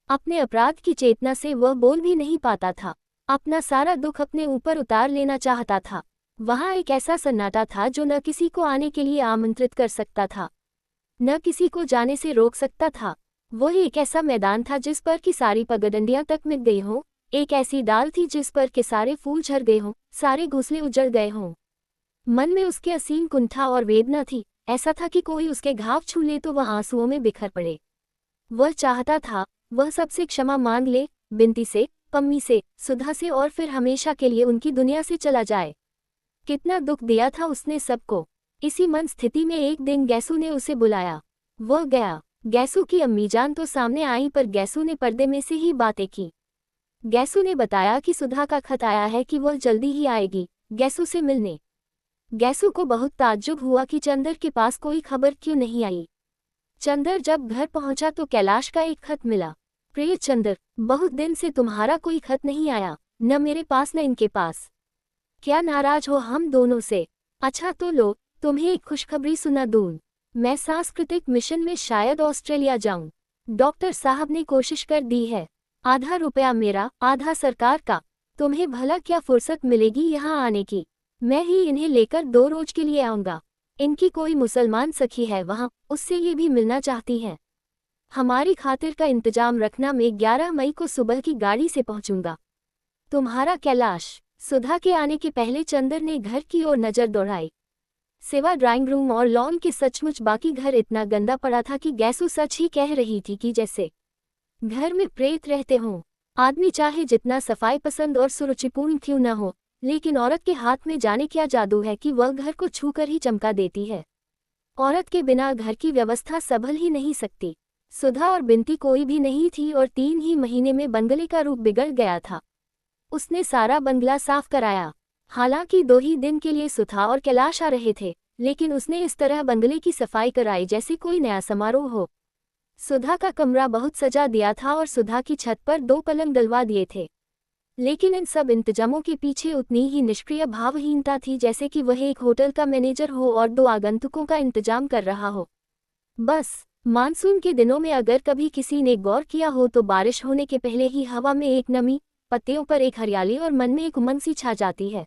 अपने अपराध की चेतना से वह बोल भी नहीं पाता था। अपना सारा दुख अपने ऊपर उतार लेना चाहता था। वहां एक ऐसा सन्नाटा था जो न किसी को आने के लिए आमंत्रित कर सकता था, न किसी को जाने से रोक सकता था। वह एक ऐसा मैदान था जिस पर की सारी पगडंडियां तक मिट गई हों, एक ऐसी डाल थी जिस पर के सारे फूल झड़ गए हों, सारे घोंसले उजड़ गए हों। मन में उसके असीम कुंठा और वेदना थी। ऐसा था कि कोई उसके घाव छू ले तो वह आंसुओं में बिखर पड़े। वह चाहता था वह सबसे क्षमा मांग ले, बिंती से, पम्मी से, सुधा से, और फिर हमेशा के लिए उनकी दुनिया से चला जाए। कितना दुख दिया था उसने सबको। इसी मन स्थिति में एक दिन गैसू ने उसे बुलाया। वह गया। गैसू की अम्मीजान तो सामने आई, पर गैसू ने पर्दे में से ही बातें की। गैसू ने बताया कि सुधा का खत आया है कि वह जल्दी ही आएगी गैसू से मिलने। गैसू को बहुत ताज्जुब हुआ कि चंदर के पास कोई खबर क्यों नहीं आई। चंदर जब घर पहुंचा तो कैलाश का एक खत मिला। प्रिय चंदर, बहुत दिन से तुम्हारा कोई खत नहीं आया, न मेरे पास न इनके पास। क्या नाराज हो हम दोनों से? अच्छा तो लो, तुम्हें एक खुशखबरी सुना दूं। मैं सांस्कृतिक मिशन में शायद ऑस्ट्रेलिया जाऊं। डॉक्टर साहब ने कोशिश कर दी है। आधा रुपया मेरा, आधा सरकार का। तुम्हें भला क्या फुर्सत मिलेगी यहाँ आने की? मैं ही इन्हें लेकर 2 रोज के लिए आऊंगा। इनकी कोई मुसलमान सखी है वहाँ, उससे ये भी मिलना चाहती हैं। हमारी खातिर का इंतजाम रखना, मैं 11 मई को सुबह की गाड़ी से पहुंचूंगा। तुम्हारा कैलाश। सुधा के आने के पहले चंदर ने घर की ओर नजर दौड़ाई। सिवा ड्राइंग रूम और लॉन के सचमुच बाकी घर इतना गंदा पड़ा था कि गैसू सच ही कह रही थी कि जैसे घर में प्रेत रहते हों। आदमी चाहे जितना सफाई पसंद और सुरुचिपूर्ण क्यों न हो, लेकिन औरत के हाथ में जाने क्या जादू है कि वह घर को छूकर ही चमका देती है। औरत के बिना घर की व्यवस्था संभल ही नहीं सकती। सुधा और बिंती कोई भी नहीं थी और 3 ही महीने में बंगले का रूप बिगड़ गया था। उसने सारा बंगला साफ कराया। हालांकि 2 ही दिन के लिए सुधा और कैलाश आ रहे थे, लेकिन उसने इस तरह बंगले की सफाई कराई जैसे कोई नया समारोह हो। सुधा का कमरा बहुत सजा दिया था और सुधा की छत पर 2 पलंग डलवा दिए थे। लेकिन इन सब इंतजामों के पीछे उतनी ही निष्क्रिय भावहीनता थी जैसे कि वह एक होटल का मैनेजर हो और 2 आगंतुकों का इंतजाम कर रहा हो। बस मानसून के दिनों में अगर कभी किसी ने गौर किया हो तो बारिश होने के पहले ही हवा में एक नमी, पत्तियों पर एक हरियाली और मन में एक उमंग सी छा जाती है।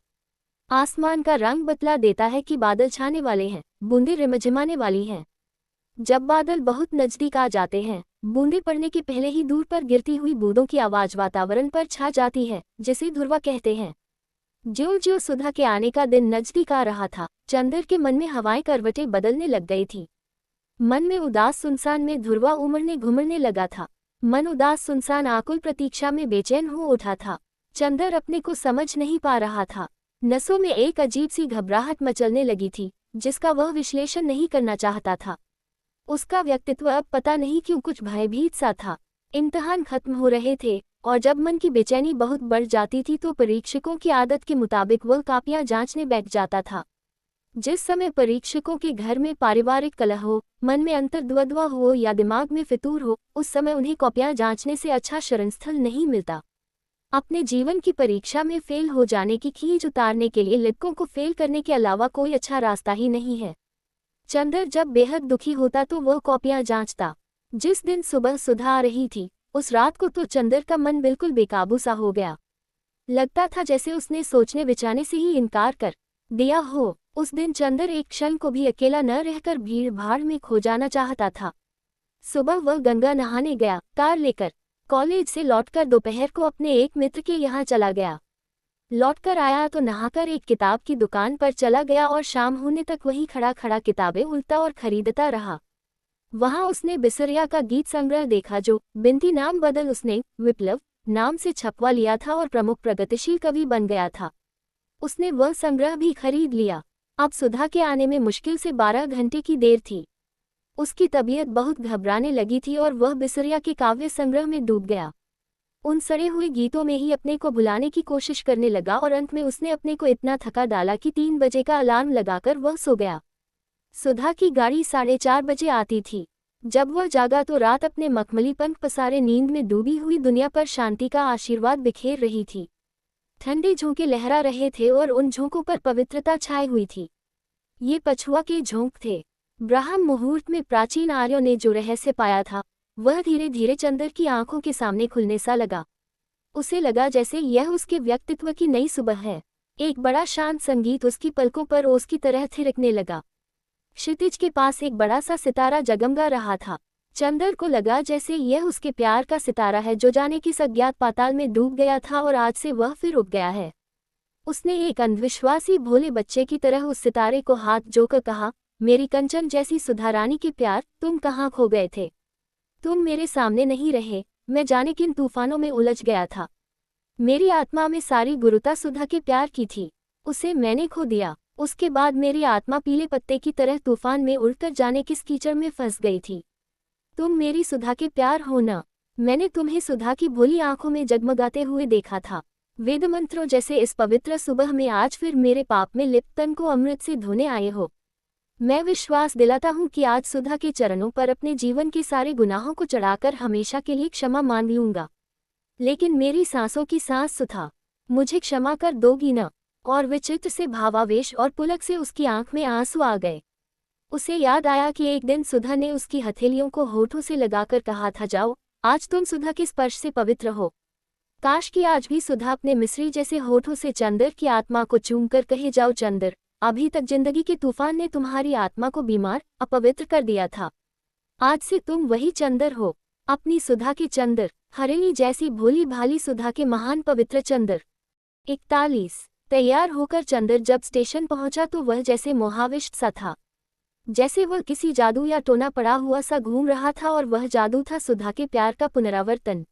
आसमान का रंग बतला देता है कि बादल छाने वाले हैं, बूंदें रिमझिमाने वाली हैं। जब बादल बहुत नजदीक आ जाते हैं, बूंदें पड़ने के पहले ही दूर पर गिरती हुई बूंदों की आवाज वातावरण पर छा जाती है, जिसे ध्रुवा कहते हैं। ज्यों-ज्यों सुधा के आने का दिन नजदीक आ रहा था, चंदर के मन में हवाएं करवटें बदलने लग गई थी। मन में उदास सुनसान में ध्रुवा उमड़ने घुमड़ने लगा था। मन उदास सुनसान आकुल प्रतीक्षा में बेचैन हो उठा था। चंदर अपने को समझ नहीं पा रहा था। नसों में एक अजीब सी घबराहट मचलने लगी थी, जिसका वह विश्लेषण नहीं करना चाहता था। उसका व्यक्तित्व अब पता नहीं क्यों कुछ भयभीत सा था। इम्तिहान खत्म हो रहे थे, और जब मन की बेचैनी बहुत बढ़ जाती थी तो परीक्षकों की आदत के मुताबिक वह कापियां जांचने बैठ जाता था। जिस समय परीक्षकों के घर में पारिवारिक कलह हो, मन में अंतर्द्वंद्व हो या दिमाग में फितूर हो, उस समय उन्हें कॉपियां जांचने से अच्छा शरणस्थल नहीं मिलता। अपने जीवन की परीक्षा में फेल हो जाने की खींच उतारने के लिए लड़कों को फेल करने के अलावा कोई अच्छा रास्ता ही नहीं है। चंदर जब बेहद दुखी होता तो वह कॉपियां जांचता। जिस दिन सुबह सुधा आ रही थी, उस रात को तो चंदर का मन बिल्कुल बेकाबू सा हो गया। लगता था जैसे उसने सोचने विचारने से ही इनकार कर दिया हो। उस दिन चंदर एक क्षण को भी अकेला न रहकर भीड़ भाड़ में खो जाना चाहता था। सुबह वह गंगा नहाने गया, कार लेकर। कॉलेज से लौटकर दोपहर को अपने एक मित्र के यहाँ चला गया। लौटकर आया तो नहाकर एक किताब की दुकान पर चला गया और शाम होने तक वहीं खड़ा खड़ा किताबें उल्टा और खरीदता रहा। वहां उसने बिसरिया का गीत संग्रह देखा जो बिनती नाम बदल उसने विप्लव नाम से छपवा लिया था और प्रमुख प्रगतिशील कवि बन गया था। उसने वह संग्रह भी खरीद लिया। अब सुधा के आने में मुश्किल से 12 घंटे की देर थी। उसकी तबीयत बहुत घबराने लगी थी और वह बिसरिया के काव्य संग्रह में डूब गया। उन सड़े हुए गीतों में ही अपने को भुलाने की कोशिश करने लगा और अंत में उसने अपने को इतना थका डाला कि 3 बजे का अलार्म लगाकर वह सो गया। सुधा की गाड़ी 4:30 बजे आती थी। जब वह जागा तो रात अपने मखमली पंख पसारे नींद में डूबी हुई दुनिया पर शांति का आशीर्वाद बिखेर रही थी। ठंडे झोंके लहरा रहे थे और उन झोंकों पर पवित्रता छाई हुई थी। ये पछुआ के झोंक थे। ब्राह्म मुहूर्त में प्राचीन आर्यों ने जो रहस्य पाया था, वह धीरे धीरे चंदर की आंखों के सामने खुलने सा लगा। उसे लगा जैसे यह उसके व्यक्तित्व की नई सुबह है। एक बड़ा शांत संगीत उसकी पलकों पर ओस की तरह थिरकने लगा। क्षितिज के पास एक बड़ा सा सितारा जगमगा रहा था। चंदर को लगा जैसे यह उसके प्यार का सितारा है जो जाने किस अज्ञात पाताल में डूब गया था और आज से वह फिर उठ गया है। उसने एक अंधविश्वासी भोले बच्चे की तरह उस सितारे को हाथ जोकर कहा, मेरी कंचन जैसी सुधा रानी के प्यार, तुम कहाँ खो गए थे? तुम मेरे सामने नहीं रहे, मैं जाने किन तूफानों में उलझ गया था। मेरी आत्मा में सारी गुरुता सुधा के प्यार की थी, उसे मैंने खो दिया। उसके बाद मेरी आत्मा पीले पत्ते की तरह तूफान में उड़कर जाने किस कीचड़ में फंस गई थी। तुम मेरी सुधा के प्यार हो ना। मैंने तुम्हें सुधा की भोली आंखों में जगमगाते हुए देखा था। वेद मंत्रों जैसे इस पवित्र सुबह में आज फिर मेरे पाप में लिप्त तन को अमृत से धोने आए हो। मैं विश्वास दिलाता हूँ कि आज सुधा के चरणों पर अपने जीवन के सारे गुनाहों को चढ़ाकर हमेशा के लिए क्षमा मांग लूंगा। लेकिन मेरी सांसों की सांस सुधा, मुझे क्षमा कर दोगी न? और विचित्र से भावावेश और पुलक से उसकी आंख में आंसू आ गए। उसे याद आया कि एक दिन सुधा ने उसकी हथेलियों को होठों से लगाकर कहा था, जाओ, आज तुम सुधा के स्पर्श से पवित्र हो। काश कि आज भी सुधा अपने मिस्री जैसे होठों से चंदर की आत्मा को चूमकर कहे, जाओ चंदर, अभी तक जिंदगी के तूफान ने तुम्हारी आत्मा को बीमार, अपवित्र कर दिया था। आज से तुम वही चंदर हो, अपनी सुधा के चंदर, हरिणी जैसी भोली भाली सुधा के महान पवित्र चंदर। 41 तैयार होकर चंदर जब स्टेशन पहुंचा तो वह जैसे मोहाविष्ट सा था, जैसे वह किसी जादू या टोना पड़ा हुआ सा घूम रहा था और वह जादू था सुधा के प्यार का पुनरावर्तन।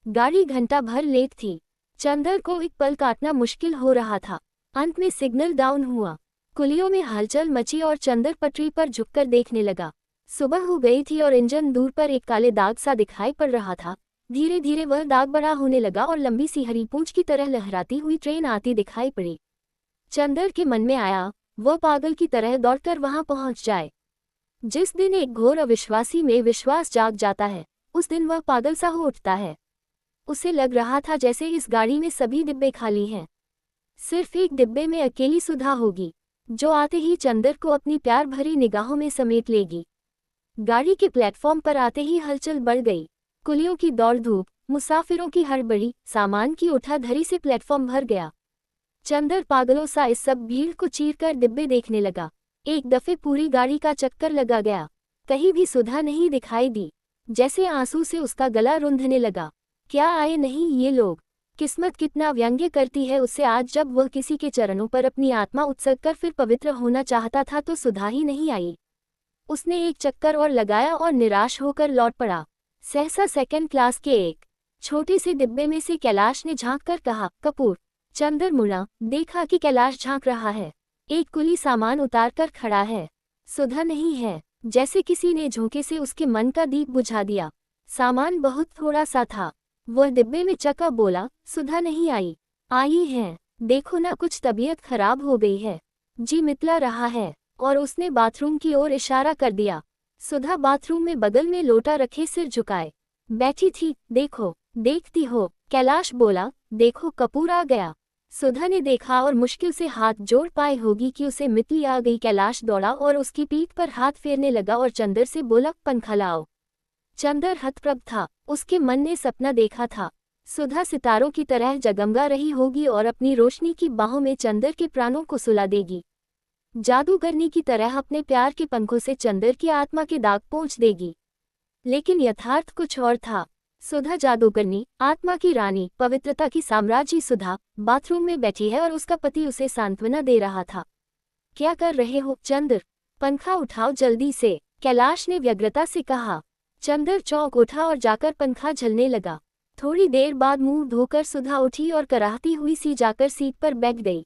गाड़ी घंटा भर लेट थी। चंदर को एक पल काटना मुश्किल हो रहा था। अंत में सिग्नल डाउन हुआ, कुलियों में हलचल मची और चंदर पटरी पर झुककर देखने लगा। सुबह हो गई थी और इंजन दूर पर एक काले दाग सा दिखाई पड़ रहा था। धीरे धीरे वह दाग बड़ा होने लगा और लंबी सी हरी पूंछ की तरह लहराती हुई ट्रेन आती दिखाई पड़ी। चंदर के मन में आया, वह पागल की तरह दौड़कर वहां पहुंच जाए। जिस दिन एक घोर अविश्वासी में विश्वास जाग जाता है, उस दिन वह पागल सा हो उठता है। उसे लग रहा था जैसे इस गाड़ी में सभी डिब्बे खाली हैं। सिर्फ एक डिब्बे में अकेली सुधा होगी, जो आते ही चंदर को अपनी प्यार भरी निगाहों में समेट लेगी। गाड़ी के प्लेटफॉर्म पर आते ही हलचल बढ़ गई। कुलियों की दौड़ धूप, मुसाफिरों की हड़बड़ी, सामान की उठाधरी से प्लेटफॉर्म भर गया। चंदर पागलों सा इस सब भीड़ को चीरकर डिब्बे देखने लगा। एक दफे पूरी गाड़ी का चक्कर लगा गया, कहीं भी सुधा नहीं दिखाई दी। जैसे आंसू से उसका गला रुंधने लगा। क्या आए नहीं ये लोग? किस्मत कितना व्यंग्य करती है उससे। आज जब वह किसी के चरणों पर अपनी आत्मा उत्सर्ग कर फिर पवित्र होना चाहता था तो सुधा ही नहीं आई। उसने एक चक्कर और लगाया और निराश होकर लौट पड़ा। सहसा सेकंड क्लास के एक छोटे से डिब्बे में से कैलाश ने झांक कर कहा, कपूर। चंदर मुड़ा, देखा कि कैलाश झांक रहा है। एक कुली सामान उतार कर खड़ा है। सुधा नहीं है। जैसे किसी ने झोंके से उसके मन का दीप बुझा दिया। सामान बहुत थोड़ा सा था। वह डिब्बे में चका बोला, सुधा नहीं आई। आई है, देखो ना, कुछ तबीयत खराब हो गई है, जी मितला रहा है। और उसने बाथरूम की ओर इशारा कर दिया। सुधा बाथरूम में बगल में लोटा रखे सिर झुकाए बैठी थी। देखो, देखती हो, कैलाश बोला। देखो, कपूर आ गया। सुधा ने देखा और मुश्किल से हाथ जोड़ पाई होगी कि उसे मितली आ गई। कैलाश दौड़ा और उसकी पीठ पर हाथ फेरने लगा और चंदर से बोला, पंखा लाओ। चंदर हतप्रभ था। उसके मन ने सपना देखा था, सुधा सितारों की तरह जगमगा रही होगी और अपनी रोशनी की बाहों में चंदर के प्राणों को सुला देगी। जादूगरनी की तरह अपने प्यार के पंखों से चंदर की आत्मा के दाग पोंछ देगी। लेकिन यथार्थ कुछ और था। सुधा जादूगरनी, आत्मा की रानी, पवित्रता की साम्राज्ञी सुधा बाथरूम में बैठी है और उसका पति उसे सांत्वना दे रहा था। क्या कर रहे हो चंदर? पंखा उठाओ जल्दी से, कैलाश ने व्यग्रता से कहा। चंदर चौंक उठा और जाकर पंखा झलने लगा। थोड़ी देर बाद मुंह धोकर सुधा उठी और कराहती हुई सी जाकर सीट पर बैठ गई।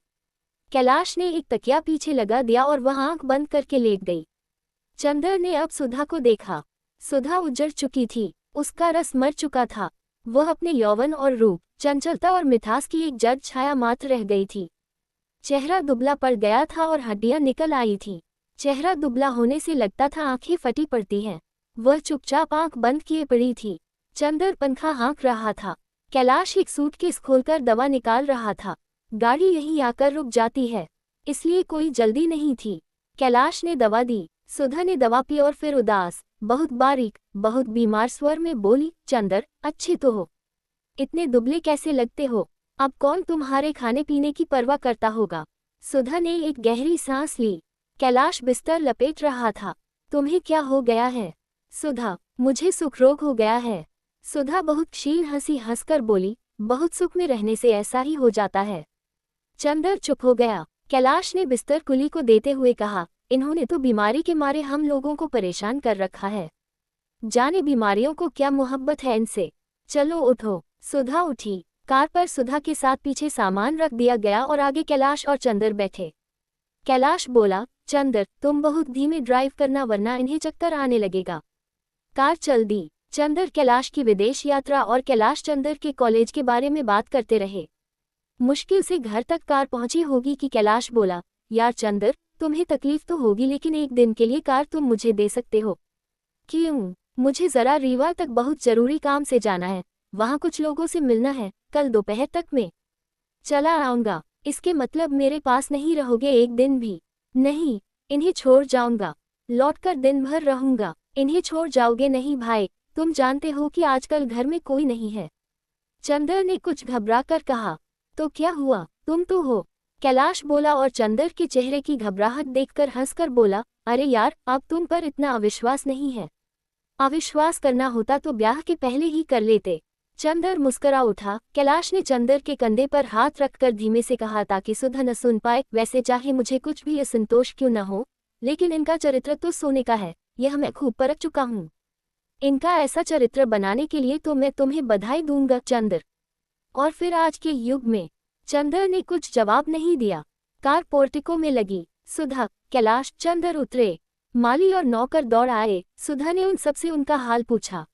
कैलाश ने एक तकिया पीछे लगा दिया और वह आंख बंद करके लेट गई। चंदर ने अब सुधा को देखा। सुधा उजड़ चुकी थी, उसका रस मर चुका था। वह अपने यौवन और रूप, चंचलता और मिठास की एक जड़ छाया मात्र रह गई थी। चेहरा दुबला पड़ गया था और हड्डियां निकल आई थीं। चेहरा दुबला होने से लगता था आंखें फटी पड़ती हैं। वह चुपचाप आंख बंद किए पड़ी थी। चंदर पंखा हाँक रहा था। कैलाश एक सूटकेस खोलकर दवा निकाल रहा था। गाड़ी यहीं आकर रुक जाती है, इसलिए कोई जल्दी नहीं थी। कैलाश ने दवा दी। सुधा ने दवा पी और फिर उदास, बहुत बारीक, बहुत बीमार स्वर में बोली, चंदर, अच्छे तो हो, इतने दुबले कैसे लगते हो? अब कौन तुम्हारे खाने पीने की परवाह करता होगा? सुधा ने एक गहरी सांस ली। कैलाश बिस्तर लपेट रहा था। तुम्हें क्या हो गया है? सुधा, मुझे सुख रोग हो गया है। सुधा बहुत क्षीण हंसी हंसकर बोली, बहुत सुख में रहने से ऐसा ही हो जाता है। चंदर चुप हो गया। कैलाश ने बिस्तर कुली को देते हुए कहा, इन्होंने तो बीमारी के मारे हम लोगों को परेशान कर रखा है। जाने बीमारियों को क्या मोहब्बत है इनसे। चलो उठो। सुधा उठी। कार पर सुधा के साथ पीछे सामान रख दिया गया और आगे कैलाश और चंदर बैठे। कैलाश बोला, चंदर, तुम बहुत धीमे ड्राइव करना वरना इन्हें चक्कर आने लगेगा। कार चल दी। चंदर कैलाश की विदेश यात्रा और कैलाश चंदर के कॉलेज के बारे में बात करते रहे। मुश्किल से घर तक कार पहुंची होगी कि कैलाश बोला, यार चंदर, तुम्हें तकलीफ तो होगी लेकिन एक दिन के लिए कार तुम मुझे दे सकते हो? क्यों? मुझे जरा रीवा तक बहुत जरूरी काम से जाना है, वहां कुछ लोगों से मिलना है, कल दोपहर तक में चला आऊंगा। इसके मतलब मेरे पास नहीं रहोगे एक दिन भी? नहीं, इन्हें छोड़ जाऊंगा, लौटकर दिन भर रहूंगा। इन्हें छोड़ जाओगे नहीं भाई, तुम जानते हो कि आजकल घर में कोई नहीं है। चंदर ने कुछ घबरा कर कहा। तो क्या हुआ, तुम तो हो। कैलाश बोला और चंदर के चेहरे की घबराहट देखकर हंसकर बोला, अरे यार, अब तुम पर इतना अविश्वास नहीं है। अविश्वास करना होता तो ब्याह के पहले ही कर लेते। चंदर मुस्करा उठा। कैलाश ने चंदर के कंधे पर हाथ रखकर धीमे से कहा ताकि सुधा न सुन पाए, वैसे चाहे मुझे कुछ भी असंतोष क्यों न हो, लेकिन इनका चरित्र तो सोने का है, यह मैं खूब परख चुका हूँ। इनका ऐसा चरित्र बनाने के लिए तो मैं तुम्हें बधाई दूंगा चंदर। और फिर आज के युग में। चंदर ने कुछ जवाब नहीं दिया। कार पोर्टिको में लगी। सुधा, कैलाश, चंदर उतरे। माली और नौकर दौड़ आए। सुधा ने उन सबसे उनका हाल पूछा।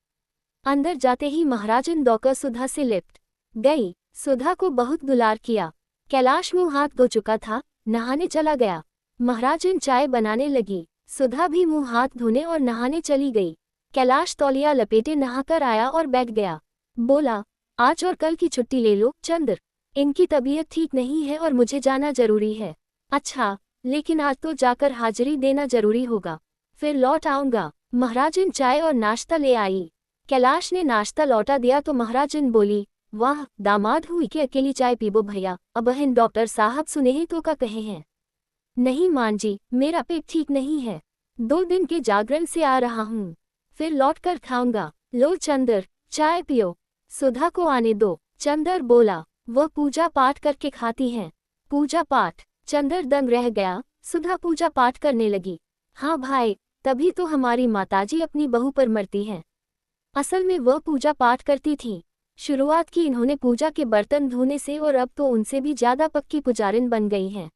अंदर जाते ही महाराजन दौड़कर सुधा से लिपट गई। सुधा को बहुत दुलार किया। कैलाश मुंह हाथ धो चुका था, नहाने चला गया। महाराजन चाय बनाने लगी। सुधा भी मुंह हाथ धोने और नहाने चली गई। कैलाश तौलिया लपेटे नहाकर आया और बैठ गया। बोला, आज और कल की छुट्टी ले लो चंदर, इनकी तबीयत ठीक नहीं है और मुझे जाना जरूरी है। अच्छा, लेकिन आज तो जाकर हाजिरी देना जरूरी होगा, फिर लौट आऊंगा। महाराजन चाय और नाश्ता ले आई। कैलाश ने नाश्ता लौटा दिया तो महाराजन बोली, वाह, दामाद हुई कि अकेली चाय पीबो भैया, अब बहन डॉक्टर साहब सुनेही तो का कहे हैं। नहीं मान जी, मेरा पेट ठीक नहीं है, 2 दिन के जागरण से आ रहा हूँ, फिर लौट कर खाऊंगा। लो चंदर, चाय पियो। सुधा को आने दो। चंदर बोला, वह पूजा पाठ करके खाती हैं। पूजा पाठ? चंदर दंग रह गया। सुधा पूजा पाठ करने लगी। हाँ भाई, तभी तो हमारी माताजी अपनी बहू पर मरती हैं। असल में वह पूजा पाठ करती थीं। शुरुआत की इन्होंने पूजा के बर्तन धोने से और अब तो उनसे भी ज्यादा पक्की पुजारिन बन गई हैं।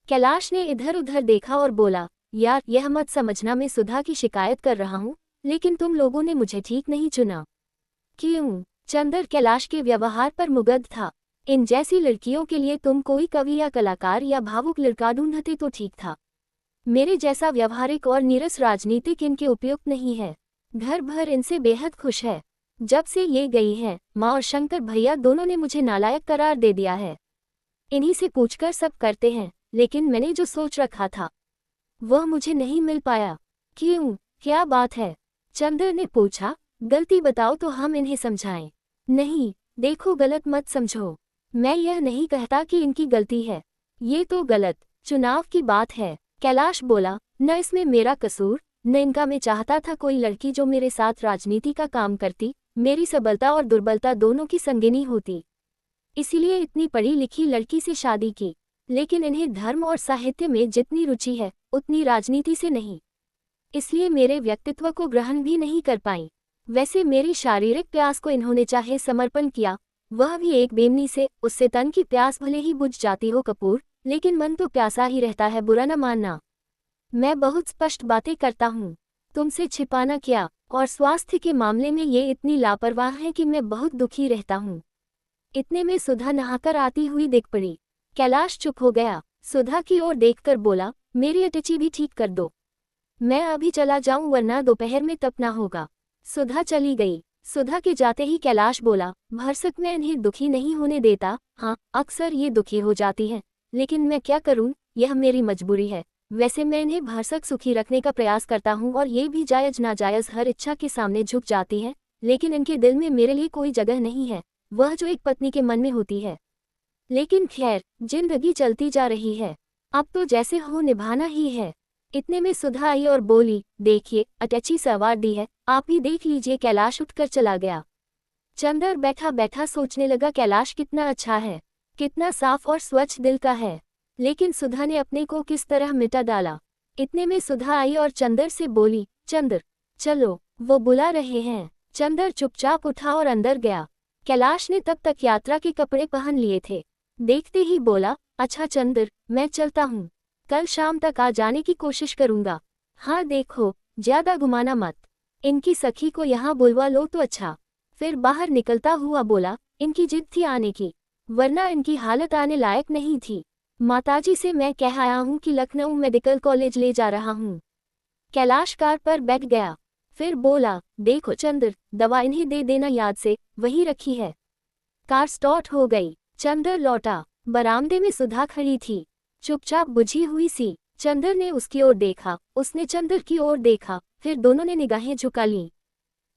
कैलाश ने इधर उधर देखा और बोला, यार यह मत समझना मैं सुधा की शिकायत कर रहा हूँ, लेकिन तुम लोगों ने मुझे ठीक नहीं चुना। क्यों? चंदर कैलाश के व्यवहार पर मुग्ध था। इन जैसी लड़कियों के लिए तुम कोई कवि या कलाकार या भावुक लड़का ढूंढते तो ठीक था। मेरे जैसा व्यवहारिक और नीरस राजनीतिक इनके उपयुक्त नहीं है। घर भर इनसे बेहद खुश है। जब से ये गई है, माँ और शंकर भैया दोनों ने मुझे नालायक करार दे दिया है। इन्हीं से पूछकर सब करते हैं, लेकिन मैंने जो सोच रखा था वह मुझे नहीं मिल पाया। क्यों, क्या बात है? चंदर ने पूछा। गलती बताओ तो हम इन्हें समझाएं। नहीं, देखो गलत मत समझो। मैं यह नहीं कहता कि इनकी गलती है। ये तो गलत चुनाव की बात है। कैलाश बोला, न इसमें मेरा कसूर, न इनका। मैं चाहता था कोई लड़की जो मेरे साथ राजनीति का काम करती, मेरी सबलता और दुर्बलता दोनों की संगिनी होती। इसीलिए इतनी पढ़ी लिखी लड़की से शादी की। लेकिन इन्हें धर्म और साहित्य में जितनी रुचि है उतनी राजनीति से नहीं, इसलिए मेरे व्यक्तित्व को ग्रहण भी नहीं कर पाई। वैसे मेरी शारीरिक प्यास को इन्होंने चाहे समर्पण किया, वह भी एक बेमनी से। उससे तन की प्यास भले ही बुझ जाती हो कपूर, लेकिन मन तो प्यासा ही रहता है, बुरा न मानना। मैं बहुत स्पष्ट बातें करता हूँ, तुमसे छिपाना क्या। और स्वास्थ्य के मामले में ये इतनी लापरवाह है कि मैं बहुत दुखी रहता हूँ। इतने में सुधा नहाकर आती हुई दिख पड़ी। कैलाश चुप हो गया। सुधा की ओर देखकर बोला, मेरी अटैची भी ठीक कर दो। मैं अभी चला जाऊं वरना दोपहर में तपना होगा। सुधा चली गई। सुधा के जाते ही कैलाश बोला, भरसक मैं इन्हें दुखी नहीं होने देता। हाँ, अक्सर ये दुखी हो जाती हैं, लेकिन मैं क्या करूं, यह मेरी मजबूरी है। वैसे मैं इन्हें भरसक सुखी रखने का प्रयास करता हूं और ये भी जायज नाजायज हर इच्छा के सामने झुक जाती हैं, लेकिन इनके दिल में मेरे लिए कोई जगह नहीं है, वह जो एक पत्नी के मन में होती है। लेकिन खैर, जिंदगी चलती जा रही है, अब तो जैसे हो निभाना ही है। इतने में सुधा आई और बोली, देखिए अटैची सवार दी है, आप ही देख लीजिए। कैलाश उठकर चला गया। चंदर बैठा बैठा सोचने लगा, कैलाश कितना अच्छा है, कितना साफ और स्वच्छ दिल का है, लेकिन सुधा ने अपने को किस तरह मिटा डाला। इतने में सुधा आई और चंदर से बोली, चंदर चलो, वो बुला रहे हैं। चंदर चुपचाप उठा और अंदर गया। कैलाश ने तब तक यात्रा के कपड़े पहन लिए थे। देखते ही बोला, अच्छा चंदर, मैं चलता हूँ, कल शाम तक आ जाने की कोशिश करूंगा। हाँ देखो, ज्यादा घुमाना मत। इनकी सखी को यहाँ बुलवा लो तो अच्छा। फिर बाहर निकलता हुआ बोला, इनकी जिद थी आने की, वरना इनकी हालत आने लायक नहीं थी। माताजी से मैं कह आया हूँ कि लखनऊ मेडिकल कॉलेज ले जा रहा हूँ। कैलाश कार पर बैठ गया। फिर बोला, देखो चंदर, दवा इन्हें दे देना याद से, वही रखी है। कार स्टार्ट हो गई। चंदर लौटा। बरामदे में सुधा खड़ी थी, चुपचाप बुझी हुई सी। चंदर ने उसकी ओर देखा, उसने चंदर की ओर देखा, फिर दोनों ने निगाहें झुका लीं।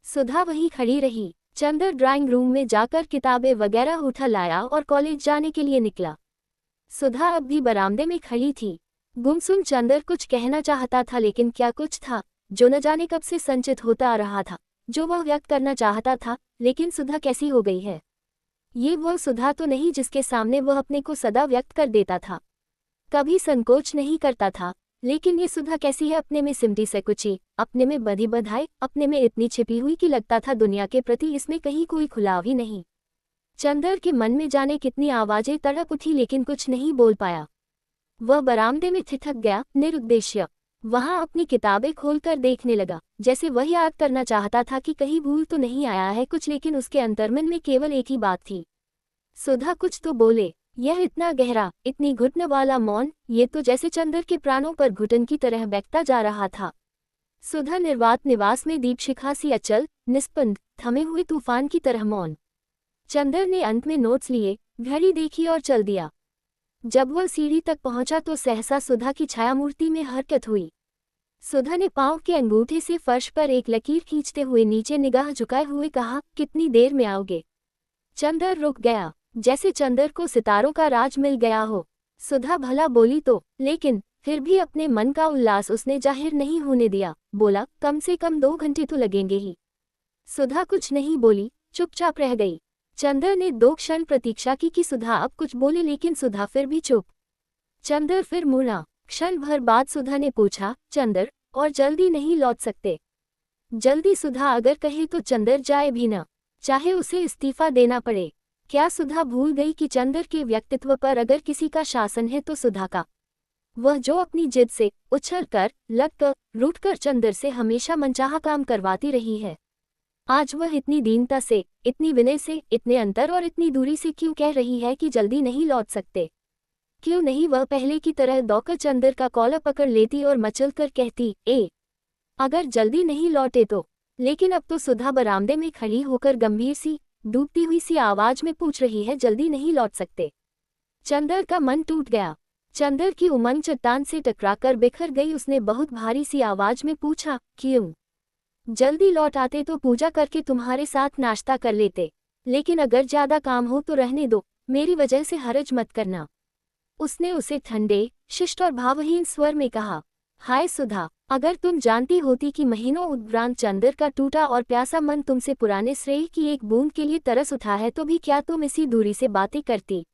सुधा वहीं खड़ी रही। चंदर ड्राइंग रूम में जाकर किताबें वगैरह उठा लाया और कॉलेज जाने के लिए निकला। सुधा अब भी बरामदे में खड़ी थी। गुमसुम चंदर कुछ कहना चाहता था, लेकिन क्या कुछ था जो न जाने कब से संचित होता आ रहा था, जो वह व्यक्त करना चाहता था। लेकिन सुधा कैसी हो गई है? ये वो सुधा तो नहीं जिसके सामने वह अपने को सदा व्यक्त कर देता था, कभी संकोच नहीं करता था। लेकिन ये सुधा कैसी है, अपने में सिमटी से कुची, अपने में बधी बधाई, अपने में इतनी छिपी हुई कि लगता था दुनिया के प्रति इसमें कहीं कोई खुलाव ही नहीं। चंदर के मन में जाने कितनी आवाजें तड़प उठी, लेकिन कुछ नहीं बोल पाया। वह बरामदे में ठिठक गया, निरुद्देश्य। वहां अपनी किताबें खोलकर देखने लगा, जैसे वह याद करना चाहता था कि कहीं भूल तो नहीं आया है कुछ, लेकिन उसके अंतर्मन में केवल एक ही बात थी, सुधा कुछ तो बोले। यह इतना गहरा, इतनी घुटन वाला मौन, ये तो जैसे चंदर के प्राणों पर घुटन की तरह बैठता जा रहा था। सुधा निर्वात निवास में दीपशिखा सी अचल, निस्पंद, थमे हुए तूफान की तरह मौन। चंदर ने अंत में नोट्स लिए, घड़ी देखी और चल दिया। जब वह सीढ़ी तक पहुंचा तो सहसा सुधा की छायामूर्ति में हरकत हुई। सुधा ने पांव के अंगूठे से फर्श पर एक लकीर खींचते हुए नीचे निगाह झुकाए हुए कहा, कितनी देर में आओगे? चंदर रुक गया, जैसे चंदर को सितारों का राज मिल गया हो। सुधा भला बोली तो, लेकिन फिर भी अपने मन का उल्लास उसने जाहिर नहीं होने दिया। बोला, कम से कम 2 घंटे तो लगेंगे ही। सुधा कुछ नहीं बोली, चुपचाप रह गई। चंदर ने 2 क्षण प्रतीक्षा की कि सुधा अब कुछ बोले, लेकिन सुधा फिर भी चुप। चंदर फिर मुड़ा। क्षण भर बाद सुधा ने पूछा, चंदर, और जल्दी नहीं लौट सकते? जल्दी सुधा अगर कहे तो चंदर जाए भी न। चाहे उसे इस्तीफा देना पड़े। क्या सुधा भूल गई कि चंदर के व्यक्तित्व पर अगर किसी का शासन है तो सुधा का? वह जो अपनी जिद से उछल कर, लग कर, रूठ कर चंदर से हमेशा मनचाहा काम करवाती रही है। आज वह इतनी दीनता से, इतनी विनय से, इतने अंतर और इतनी दूरी से क्यों कह रही है कि जल्दी नहीं लौट सकते? क्यों नहीं वह पहले की तरह दौड़कर चंदर का कॉलर पकड़ लेती और मचल कर कहती, अगर जल्दी नहीं लौटे तो? लेकिन अब तो सुधा बरामदे में खड़ी होकर गंभीर सी, डूबती हुई सी आवाज में पूछ रही है, जल्दी नहीं लौट सकते? चंदर का मन टूट गया। चंदर की उमंग चट्टान से टकराकर बिखर गई। उसने बहुत भारी सी आवाज में पूछा, क्यों? जल्दी लौट आते तो पूजा करके तुम्हारे साथ नाश्ता कर लेते, लेकिन अगर ज्यादा काम हो तो रहने दो, मेरी वजह से हरज मत करना। उसने उसे ठंडे, शिष्ट और भावहीन स्वर में कहा। हाय सुधा, अगर तुम जानती होती कि महीनों उपरांत चंदर का टूटा और प्यासा मन तुमसे पुराने श्रेय की एक बूंद के लिए तरस उठा है तो भी क्या तुम इसी दूरी से बातें करती?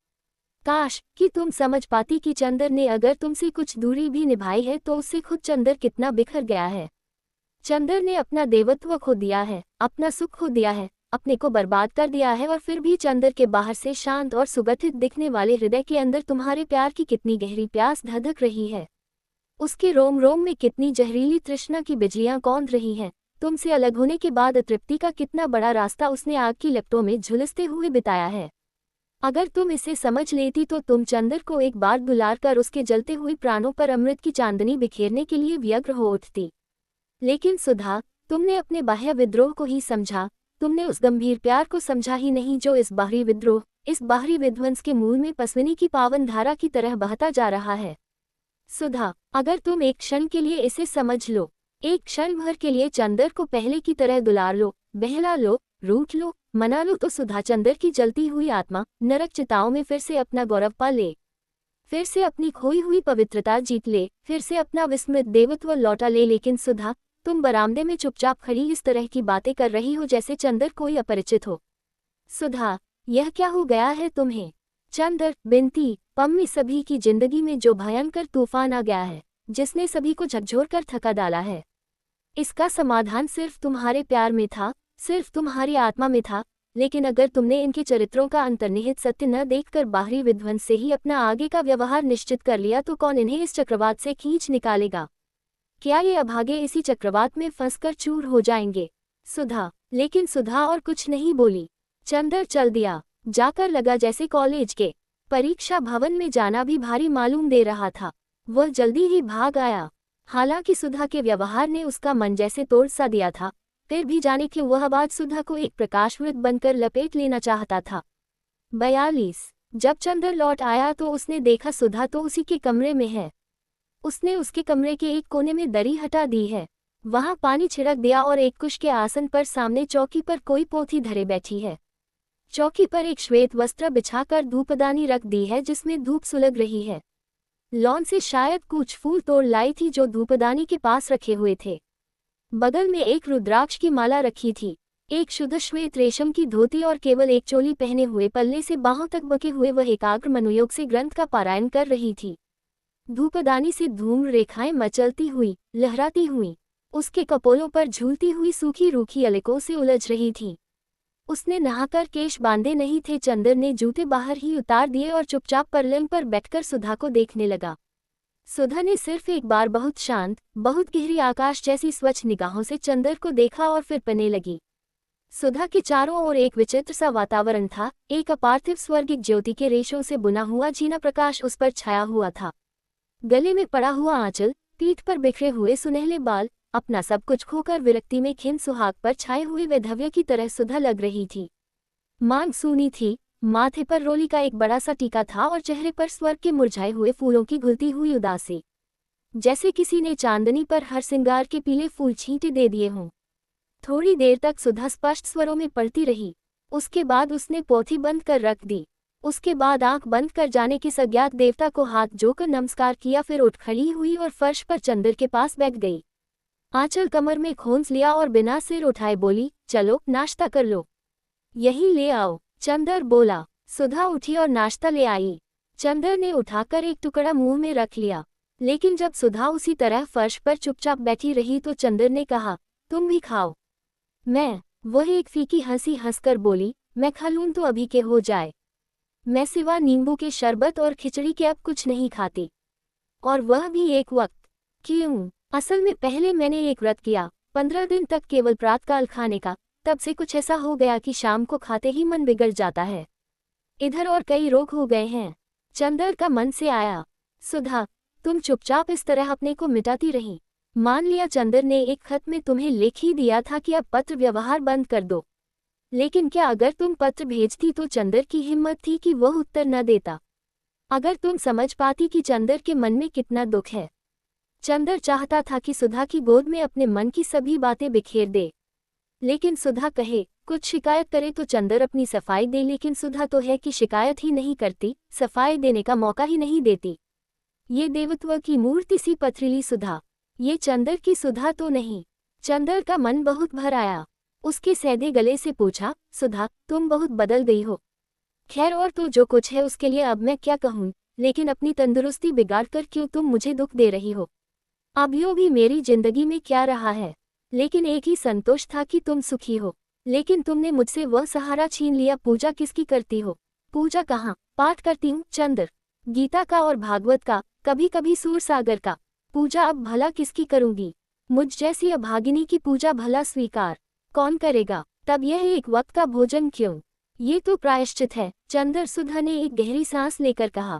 काश कि तुम समझ पाती कि चंदर ने अगर तुमसे कुछ दूरी भी निभाई है तो उससे खुद चंदर कितना बिखर गया है। चंदर ने अपना देवत्व खो दिया है, अपना सुख खो दिया है, अपने को बर्बाद कर दिया है, और फिर भी चंदर के बाहर से शांत और सुगठित दिखने वाले हृदय के अंदर तुम्हारे प्यार की कितनी गहरी प्यास धधक रही है। उसके रोम रोम में कितनी जहरीली तृष्णा की बिजलियां कौंध रही हैं। तुमसे अलग होने के बाद तृप्ति का कितना बड़ा रास्ता उसने आग की लपटों में झुलसते हुए बिताया है। अगर तुम इसे समझ लेती तो तुम चंदर को एक बार दुलार कर उसके जलते हुए प्राणों पर अमृत की चांदनी बिखेरने के लिए व्यग्र हो उठती। लेकिन सुधा, तुमने अपने बाह्य विद्रोह को ही समझा, तुमने उस गंभीर प्यार को समझा ही नहीं जो इस बाहरी विद्रोह, इस बाहरी विध्वंस के मूल में पसविनी की पावन धारा की तरह बहता जा रहा है। सुधा, अगर तुम एक क्षण के लिए इसे समझ लो, एक क्षण भर के लिए चंदर को पहले की तरह दुलार लो, बहला लो, रूठ लो, मना लो, तो सुधा चंदर की जलती हुई आत्मा नरक चिताओं में फिर से अपना गौरव पा ले, फिर से अपनी खोई हुई पवित्रता जीत ले, फिर से अपना विस्मृत देवत्व लौटा ले। लेकिन सुधा, तुम बरामदे में चुपचाप खड़ी इस तरह की बातें कर रही हो जैसे चंदर कोई अपरिचित हो। सुधा, यह क्या हो गया है तुम्हें? चंदर, बिनती, पम्मी, सभी की जिंदगी में जो भयंकर तूफान आ गया है, जिसने सभी को झकझोर कर थका डाला है, इसका समाधान सिर्फ तुम्हारे प्यार में था, सिर्फ तुम्हारी आत्मा में था। लेकिन अगर तुमने इनके चरित्रों का अंतर्निहित सत्य न देखकर बाहरी विध्वंस से ही अपना आगे का व्यवहार निश्चित कर लिया तो कौन इन्हें इस चक्रवात से खींच निकालेगा? क्या ये अभागे इसी चक्रवात में फंसकर चूर हो जाएंगे? सुधा, लेकिन सुधा और कुछ नहीं बोली। चंदर चल दिया, जाकर लगा जैसे कॉलेज के परीक्षा भवन में जाना भी भारी मालूम दे रहा था। वह जल्दी ही भाग आया। हालांकि सुधा के व्यवहार ने उसका मन जैसे तोड़ सा दिया था, फिर भी जाने क्यों वह बात सुधा को एक प्रकाशवृत्त बनकर लपेट लेना चाहता था। 42। जब चंदर लौट आया तो उसने देखा सुधा तो उसी के कमरे में है। उसने उसके कमरे के एक कोने में दरी हटा दी है, वहां पानी छिड़क दिया और एक कुश के आसन पर सामने चौकी पर कोई पोथी धरे बैठी है। चौकी पर एक श्वेत वस्त्र बिछाकर धूपदानी रख दी है जिसमें धूप सुलग रही है। लॉन से शायद कुछ फूल तोड़ लाई थी जो धूपदानी के पास रखे हुए थे। बगल में एक रुद्राक्ष की माला रखी थी। एक शुद्ध श्वेत रेशम की धोती और केवल एक चोली पहने हुए पल्ले से बाहों तक बके हुए वह एकाग्र मनोयोग से ग्रंथ का पारायण कर रही थी। धूपदानी से धूम्र रेखाएं मचलती हुई, लहराती हुई, उसके कपोलों पर झूलती हुई सूखी रूखी अलिकों से उलझ रही थी। उसने नहाकर केश बांधे नहीं थे। चंदर ने जूते बाहर ही उतार दिए और चुपचाप पलंग पर बैठकर सुधा को देखने लगा। सुधा ने सिर्फ एक बार बहुत शांत, बहुत गहरी आकाश जैसी स्वच्छ निगाहों से चंदर को देखा और फिर पने लगी। सुधा के चारों ओर एक विचित्र सा वातावरण था। एक अपार्थिव स्वर्गिक ज्योति के रेशों से बुना हुआ जीना प्रकाश उस पर छाया हुआ था। गले में पड़ा हुआ आंचल, पीठ पर बिखरे हुए सुनहले बाल, अपना सब कुछ खोकर विरक्ति में खिन सुहाग पर छाए हुए वैधव्य की तरह सुधा लग रही थी। मांग सूनी थी, माथे पर रोली का एक बड़ा सा टीका था और चेहरे पर स्वर्ग के मुरझाए हुए फूलों की घुलती हुई उदासी, जैसे किसी ने चांदनी पर हर सिंगार के पीले फूल छींटे दे दिए हों। थोड़ी देर तक सुधा स्पष्ट स्वरों में पढ़ती रही। उसके बाद उसने पोथी बंद कर रख दी। उसके बाद आंख बंद कर जाने किस अज्ञात देवता को हाथ जोकर नमस्कार किया, फिर उठ खड़ी हुई और फर्श पर चंदर के पास बैठ गई। आंचल कमर में खोंस लिया और बिना सिर उठाए बोली, चलो नाश्ता कर लो। यही ले आओ, चंदर बोला। सुधा उठी और नाश्ता ले आई। चंदर ने उठाकर एक टुकड़ा मुंह में रख लिया, लेकिन जब सुधा उसी तरह फर्श पर चुपचाप बैठी रही तो चंदर ने कहा, तुम भी खाओ। मैं, वह एक फीकी हंसी हंसकर बोली, मैं खा लूं तो अभी के हो जाए। मैं सिवा नींबू के शरबत और खिचड़ी के अब कुछ नहीं खाती। और वह भी एक वक्त। क्यों? असल में पहले मैंने एक व्रत किया, 15 दिन तक केवल प्रातःकाल खाने का। तब से कुछ ऐसा हो गया कि शाम को खाते ही मन बिगड़ जाता है। इधर और कई रोग हो गए हैं। चंदर का मन से आया। सुधा, तुम चुपचाप इस तरह अपने को मिटाती रही। मान लिया चंदर ने एक खत में तुम्हें लिख ही दिया था कि अब पत्र व्यवहार बंद कर दो, लेकिन क्या अगर तुम पत्र भेजती तो चंदर की हिम्मत थी कि वह उत्तर न देता? अगर तुम समझ पाती कि चंदर के मन में कितना दुख है। चंदर चाहता था कि सुधा की गोद में अपने मन की सभी बातें बिखेर दे, लेकिन सुधा कहे, कुछ शिकायत करे तो चंदर अपनी सफाई दे, लेकिन सुधा तो है कि शिकायत ही नहीं करती, सफाई देने का मौका ही नहीं देती। ये देवत्व की मूर्ति सी पथरीली सुधा, ये चंदर की सुधा तो नहीं। चंदर का मन बहुत भर आया। उसके सैधे गले से पूछा, सुधा, तुम बहुत बदल गई हो। खैर, और तो जो कुछ है उसके लिए अब मैं क्या कहूँ, लेकिन अपनी तंदुरुस्ती बिगाड़ कर क्यों तुम मुझे दुख दे रही हो? अब यूँ भी मेरी जिंदगी में क्या रहा है, लेकिन एक ही संतोष था कि तुम सुखी हो। लेकिन तुमने मुझसे वह सहारा छीन लिया। पूजा किसकी करती हो? पूजा कहाँ? पाठ करती हूँ चंदर, गीता का और भागवत का, कभी कभी सूरसागर का। पूजा अब भला किसकी करूँगी? मुझ जैसी अभागिनी की पूजा भला स्वीकार कौन करेगा? तब यह एक वक्त का भोजन क्यों? ये तो प्रायश्चित है। चंदर, सुधा ने एक गहरी सांस लेकर कहा।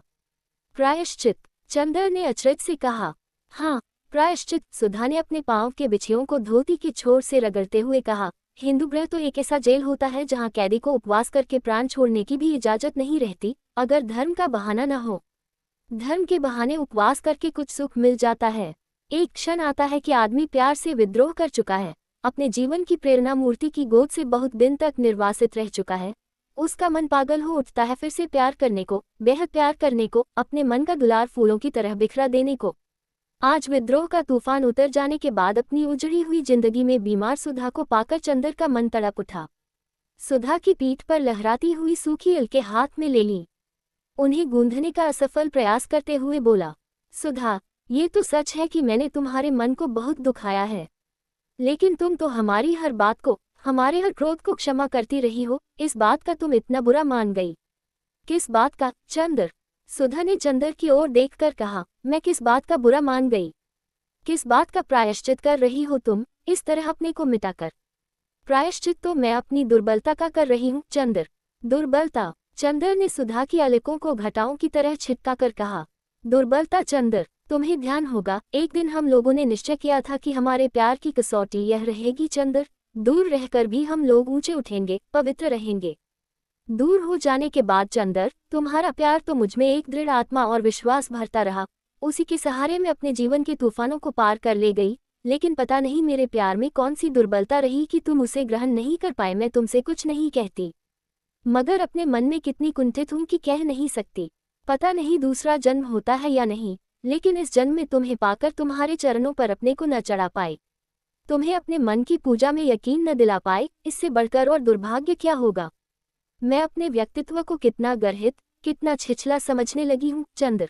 प्रायश्चित? चंदर ने अचरज से कहा। हाँ, प्रायश्चित। सुधा ने अपने पांव के बिछियों को धोती के छोर से रगड़ते हुए कहा। हिंदू गृह तो एक ऐसा जेल होता है जहाँ कैदी को उपवास करके प्राण छोड़ने की भी इजाजत नहीं रहती, अगर धर्म का बहाना न हो। धर्म के बहाने उपवास करके कुछ सुख मिल जाता है। एक क्षण आता है कि आदमी प्यार से विद्रोह कर चुका है, अपने जीवन की प्रेरणा मूर्ति की गोद से बहुत दिन तक निर्वासित रह चुका है। उसका मन पागल हो उठता है फिर से प्यार करने को, बेहद प्यार करने को, अपने मन का दुलार फूलों की तरह बिखरा देने को। आज विद्रोह का तूफान उतर जाने के बाद अपनी उजड़ी हुई जिंदगी में बीमार सुधा को पाकर चंदर का मन तड़प उठा। सुधा की पीठ पर लहराती हुई सूखी अलके हाथ में ले ली। उन्हें गूंथने का असफल प्रयास करते हुए बोला, सुधा, ये तो सच है कि मैंने तुम्हारे मन को बहुत दुखाया है, लेकिन तुम तो हमारी हर बात को, हमारे हर क्रोध को क्षमा करती रही हो। इस बात का तुम इतना बुरा मान गई? किस बात का, चंदर? सुधा ने चंदर की ओर देखकर कहा, मैं किस बात का बुरा मान गई? किस बात का प्रायश्चित कर रही हो तुम, इस तरह अपने को मिटाकर? प्रायश्चित तो मैं अपनी दुर्बलता का कर रही हूँ चंदर। दुर्बलता? चंदर ने सुधा की अलकों को घटाओं की तरह छिटका कर कहा। दुर्बलता? चंदर, तुम्हें ध्यान होगा, एक दिन हम लोगों ने निश्चय किया था कि हमारे प्यार की कसौटी यह रहेगी चंदर, दूर रहकर भी हम लोग ऊंचे उठेंगे, पवित्र रहेंगे। दूर हो जाने के बाद चंदर, तुम्हारा प्यार तो मुझमें एक दृढ़ आत्मा और विश्वास भरता रहा, उसी के सहारे में अपने जीवन के तूफानों को पार कर ले गई। लेकिन पता नहीं मेरे प्यार में कौन सी दुर्बलता रही कि तुम उसे ग्रहण नहीं कर पाए। मैं तुमसे कुछ नहीं कहती, मगर अपने मन में कितनी कुंठित हूं कि कह नहीं सकती। पता नहीं दूसरा जन्म होता है या नहीं, लेकिन इस जन्म में तुम्हें पाकर तुम्हारे चरणों पर अपने को न चढ़ा पाए, तुम्हें अपने मन की पूजा में यकीन न दिला पाए, इससे बढ़कर और दुर्भाग्य क्या होगा? मैं अपने व्यक्तित्व को कितना गर्हित, कितना छिछला समझने लगी हूँ चंदर।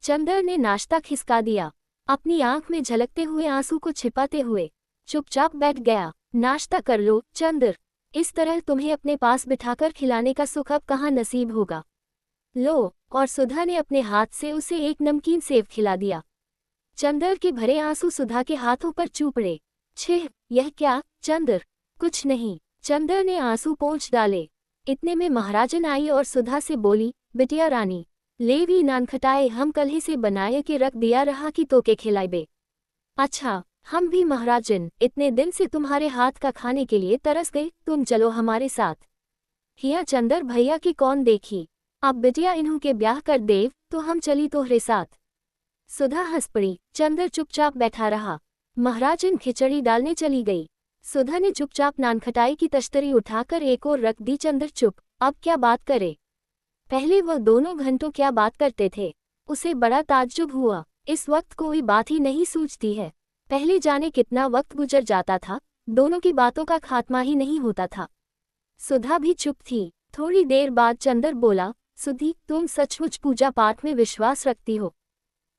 चंदर ने नाश्ता खिसका दिया, अपनी आंख में झलकते हुए आंसू को छिपाते हुए चुपचाप बैठ गया। नाश्ता कर लो चंदर, इस तरह तुम्हें अपने पास बिठाकर खिलाने का सुख अब कहाँ नसीब होगा। लो, और सुधा ने अपने हाथ से उसे एक नमकीन सेब खिला दिया। चंदर के भरे आंसू सुधा के हाथों पर चूपड़े। छिह, यह क्या चंदर? कुछ नहीं। चंदर ने आंसू पोंछ डाले। इतने में महाराजन आई और सुधा से बोली, बिटिया रानी, ले भी नानखटाए हम कल्हे से बनाए के रख दिया रहा कि तो के खिलाइबे। अच्छा, हम भी महाराजन इतने दिन से तुम्हारे हाथ का खाने के लिए तरस गए, तुम चलो हमारे साथ। हिया चंदर भैया की कौन देखी, अब बिटिया इन्हों के ब्याह कर देव तो हम चली तोहरे साथ। सुधा हंस पड़ी। चंदर चुपचाप बैठा रहा। महाराजन खिचड़ी डालने चली गई। सुधा ने चुपचाप नानखटाई की तश्तरी उठाकर एक और रख दी। चंदर चुप, अब क्या बात करे? पहले वह दोनों घंटों क्या बात करते थे, उसे बड़ा ताज्जुब हुआ। इस वक्त कोई बात ही नहीं सूझती है। पहले जाने कितना वक्त गुजर जाता था, दोनों की बातों का खात्मा ही नहीं होता था। सुधा भी चुप थी। थोड़ी देर बाद चंदर बोला, सुधी, तुम सचमुच पूजा पाठ में विश्वास रखती हो?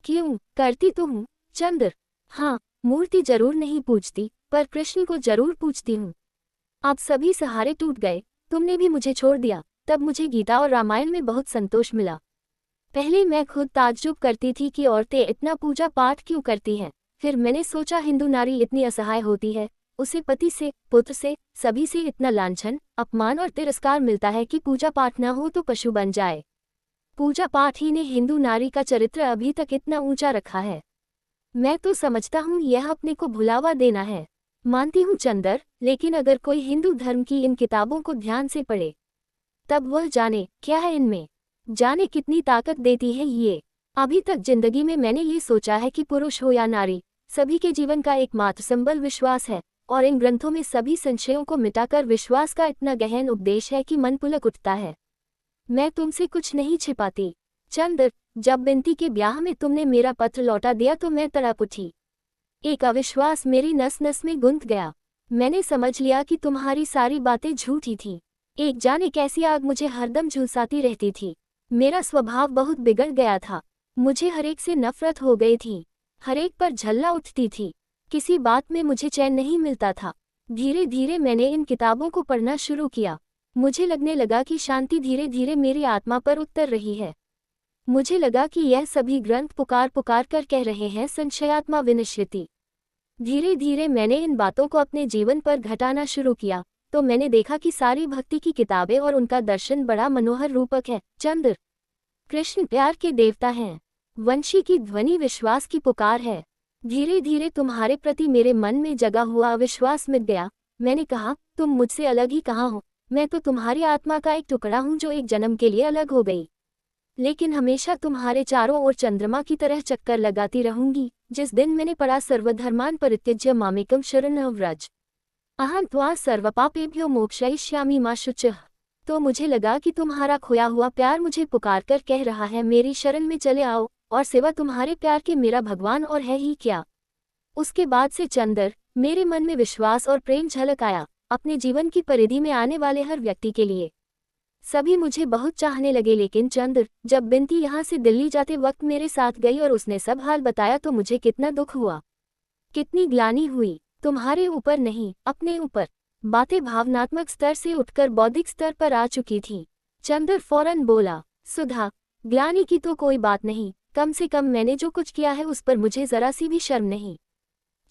क्यों, करती तो हूँ चंदर। हाँ, मूर्ति जरूर नहीं पूजती, पर कृष्ण को जरूर पूजती हूँ। अब सभी सहारे टूट गए, तुमने भी मुझे छोड़ दिया। तब मुझे गीता और रामायण में बहुत संतोष मिला। पहले मैं खुद ताज्जुब करती थी कि औरतें इतना पूजा पाठ क्यों करती हैं। फिर मैंने सोचा हिंदू नारी इतनी असहाय होती है, उसे पति से, पुत्र से, सभी से इतना लांछन, अपमान और तिरस्कार मिलता है कि पूजा पाठ न हो तो पशु बन जाए। पूजा पाठ ही ने हिंदू नारी का चरित्र अभी तक इतना ऊंचा रखा है। मैं तो समझता हूँ यह अपने को भुलावा देना है। मानती हूँ चंदर, लेकिन अगर कोई हिंदू धर्म की इन किताबों को ध्यान से पढ़े, तब वह जाने क्या है इनमें, जाने कितनी ताकत देती है ये। अभी तक जिंदगी में मैंने ये सोचा है कि पुरुष हो या नारी, सभी के जीवन का एकमात्र संबल विश्वास है, और इन ग्रंथों में सभी संशयों को मिटाकर विश्वास का इतना गहन उपदेश है कि मन पुलक उठता है। मैं तुमसे कुछ नहीं छिपाती चंदर, जब बिनती के ब्याह में तुमने मेरा पत्र लौटा दिया तो मैं तड़प उठी। एक अविश्वास मेरी नस नस में गुंथ गया। मैंने समझ लिया कि तुम्हारी सारी बातें झूठी थीं। एक जाने कैसी आग मुझे हरदम झुलसाती रहती थी। मेरा स्वभाव बहुत बिगड़ गया था। मुझे हरेक से नफरत हो गई थी, हरेक पर झल्ला उठती थी। किसी बात में मुझे चैन नहीं मिलता था। धीरे धीरे मैंने इन किताबों को पढ़ना शुरू किया। मुझे लगने लगा कि शांति धीरे धीरे मेरी आत्मा पर उतर रही है। मुझे लगा कि यह सभी ग्रंथ पुकार पुकार कर कह रहे हैं संशयात्मा विनश्यति। धीरे धीरे मैंने इन बातों को अपने जीवन पर घटाना शुरू किया, तो मैंने देखा कि सारी भक्ति की किताबें और उनका दर्शन बड़ा मनोहर रूपक है। चंद्र, कृष्ण प्यार के देवता हैं। वंशी की ध्वनि विश्वास की पुकार है। धीरे धीरे तुम्हारे प्रति मेरे मन में जगा हुआ अविश्वास मिट गया। मैंने कहा, तुम मुझसे अलग ही कहाँ हो, मैं तो तुम्हारी आत्मा का एक टुकड़ा हूँ जो एक जन्म के लिए अलग हो गई, लेकिन हमेशा तुम्हारे चारों ओर चंद्रमा की तरह चक्कर लगाती रहूंगी। जिस दिन मैंने पढ़ा सर्वधर्मान परित्यज्य मामेकम शरणं व्रज अहं त्वा सर्वपापेभ्यो मोक्षयिष्यामि मा शुचः, तो मुझे लगा कि तुम्हारा खोया हुआ प्यार मुझे पुकार कर कह रहा है मेरी शरण में चले आओ, और सिवा तुम्हारे प्यार के मेरा भगवान और है ही क्या। उसके बाद से चंदर, मेरे मन में विश्वास और प्रेम झलक आया, अपने जीवन की परिधि में आने वाले हर व्यक्ति के लिए। सभी मुझे बहुत चाहने लगे, लेकिन चंद्र, जब बिनती यहाँ से दिल्ली जाते वक्त मेरे साथ गई और उसने सब हाल बताया तो मुझे कितना दुख हुआ, कितनी ग्लानि हुई। तुम्हारे ऊपर नहीं, अपने ऊपर। बातें भावनात्मक स्तर से उठकर बौद्धिक स्तर पर आ चुकी थीं। चंद्र फौरन बोला, सुधा, ग्लानि की तो कोई बात नहीं, कम से कम मैंने जो कुछ किया है उस पर मुझे जरा सी भी शर्म नहीं।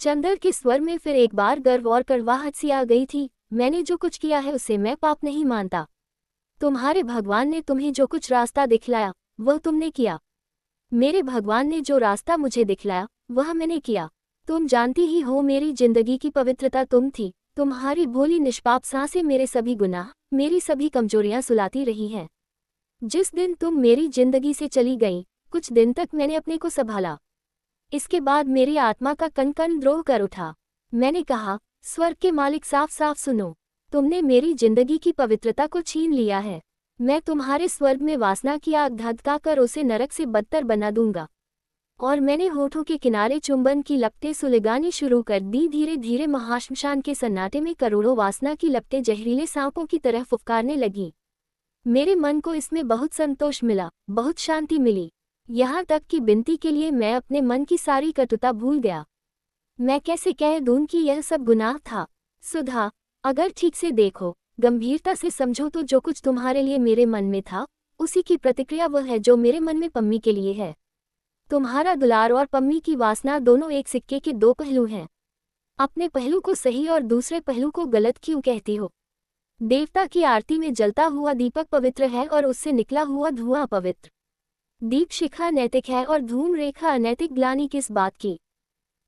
चंद्र के स्वर में फिर एक बार गर्व और कड़वाहट सी आ गई थी। मैंने जो कुछ किया है उसे मैं पाप नहीं मानता। तुम्हारे भगवान ने तुम्हें जो कुछ रास्ता दिखलाया वह तुमने किया। मेरे भगवान ने जो रास्ता मुझे दिखलाया वह मैंने किया। तुम जानती ही हो मेरी जिंदगी की पवित्रता तुम थी। तुम्हारी भोली निष्पाप सांसें मेरे सभी गुनाह, मेरी सभी कमजोरियां सुलाती रही हैं। जिस दिन तुम मेरी जिंदगी से चली गई, कुछ दिन तक मैंने अपने को संभाला। इसके बाद मेरी आत्मा का कण कण द्रोह कर उठा। मैंने कहा, स्वर्ग के मालिक साफ साफ सुनो, तुमने मेरी जिंदगी की पवित्रता को छीन लिया है। मैं तुम्हारे स्वर्ग में वासना की आग धधका कर उसे नरक से बदतर बना दूंगा। और मैंने होठों के किनारे चुंबन की लपटें सुलगानी शुरू कर दी। धीरे धीरे महाश्मशान के सन्नाटे में करोड़ों वासना की लपटें जहरीले सांपों की तरह फुफकारने लगीं। मेरे मन को इसमें बहुत संतोष मिला, बहुत शांति मिली, यहाँ तक कि बिनती के लिए मैं अपने मन की सारी कटुता भूल गया। मैं कैसे कह दूं कि यह सब गुनाह था। सुधा, अगर ठीक से देखो, गंभीरता से समझो तो जो कुछ तुम्हारे लिए मेरे मन में था, उसी की प्रतिक्रिया वह है जो मेरे मन में पम्मी के लिए है। तुम्हारा दुलार और पम्मी की वासना दोनों एक सिक्के के दो पहलू हैं। अपने पहलू को सही और दूसरे पहलू को गलत क्यों कहती हो? देवता की आरती में जलता हुआ दीपक पवित्र है और उससे निकला हुआ धुआं अपवित्र। दीप शिखा नैतिक है और धूम रेखा अनैतिक। ग्लानि किस बात की?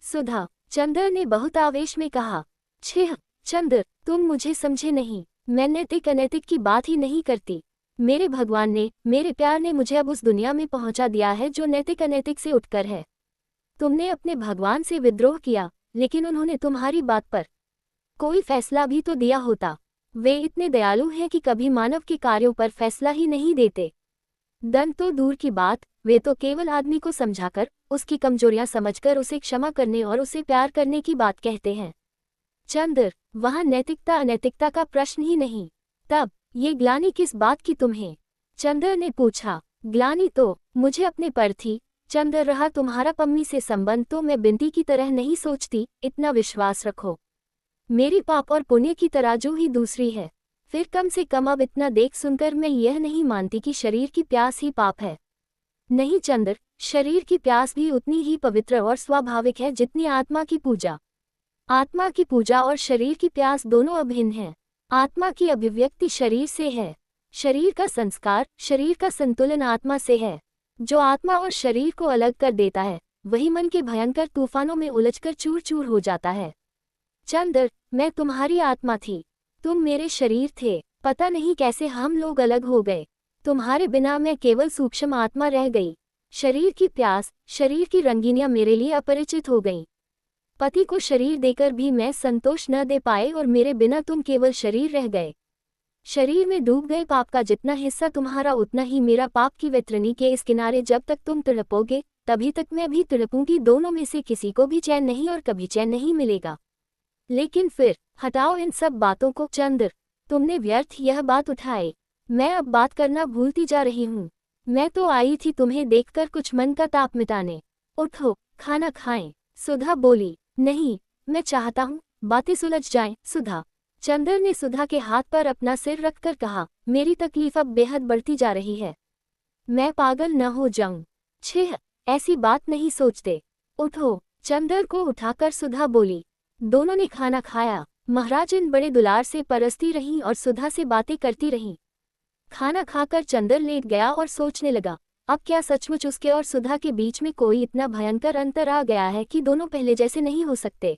सुधा, चंद्र ने बहुत आवेश में कहा। छह, चंद्र, तुम मुझे समझे नहीं। मैं नैतिक अनैतिक की बात ही नहीं करती। मेरे भगवान ने, मेरे प्यार ने मुझे अब उस दुनिया में पहुंचा दिया है जो नैतिक अनैतिक से उठकर है। तुमने अपने भगवान से विद्रोह किया, लेकिन उन्होंने तुम्हारी बात पर कोई फैसला भी तो दिया होता। वे इतने दयालु हैं कि कभी मानव के कार्यों पर फैसला ही नहीं देते। दंड तो दूर की बात, वे तो केवल आदमी को समझाकर, उसकी कमजोरियां समझकर उसे क्षमा करने और उसे प्यार करने की बात कहते हैं। चंद्र, वहां नैतिकता अनैतिकता का प्रश्न ही नहीं। तब ये ग्लानि किस बात की तुम्हें? चंद्र ने पूछा। ग्लानि तो मुझे अपने पर थी। चंद्र, रहा तुम्हारा पम्मी से संबंध तो मैं बिनती की तरह नहीं सोचती, इतना विश्वास रखो। मेरी पाप और पुण्य की तराजू ही दूसरी है। फिर कम से कम अब इतना देख सुनकर मैं यह नहीं मानती कि शरीर की प्यास ही पाप है। नहीं चंद्र, शरीर की प्यास भी उतनी ही पवित्र और स्वाभाविक है जितनी आत्मा की पूजा। आत्मा की पूजा और शरीर की प्यास दोनों अभिन्न हैं। आत्मा की अभिव्यक्ति शरीर से है, शरीर का संस्कार, शरीर का संतुलन आत्मा से है। जो आत्मा और शरीर को अलग कर देता है वही मन के भयंकर तूफानों में उलझकर चूर चूर हो जाता है। चंद्र, मैं तुम्हारी आत्मा थी, तुम मेरे शरीर थे। पता नहीं कैसे हम लोग अलग हो गए। तुम्हारे बिना मैं केवल सूक्ष्म आत्मा रह गई। शरीर की प्यास, शरीर की रंगीनियां मेरे लिए अपरिचित हो गईं। पति को शरीर देकर भी मैं संतोष न दे पाए और मेरे बिना तुम केवल शरीर रह गए। शरीर में डूब गए पाप का जितना हिस्सा तुम्हारा उतना ही मेरा। पाप की वैतरणी के इस किनारे जब तक तुम तड़पोगे तभी तक मैं भी तड़पूंगी। दोनों में से किसी को भी चैन नहीं और कभी चैन नहीं मिलेगा। लेकिन फिर हटाओ इन सब बातों को चंद्र, तुमने व्यर्थ यह बात उठाई। मैं अब बात करना भूलती जा रही हूँ। मैं तो आई थी तुम्हें देखकर कुछ मन का ताप मिटाने। उठो, खाना खाएं। सुधा बोली। नहीं, मैं चाहता हूँ बातें सुलझ जाएं। सुधा। चंद्र ने सुधा के हाथ पर अपना सिर रखकर कहा, मेरी तकलीफ अब बेहद बढ़ती जा रही है। मैं पागल न हो जाऊं। छिह, ऐसी बात नहीं सोचते। उठो। चंद्र को उठाकर सुधा बोली। दोनों ने खाना खाया। महाराजन बड़े दुलार से परसती रहीं और सुधा से बातें करती रहीं। खाना खाकर चंद्र लेट गया और सोचने लगा, अब क्या सचमुच उसके और सुधा के बीच में कोई इतना भयंकर अंतर आ गया है कि दोनों पहले जैसे नहीं हो सकते।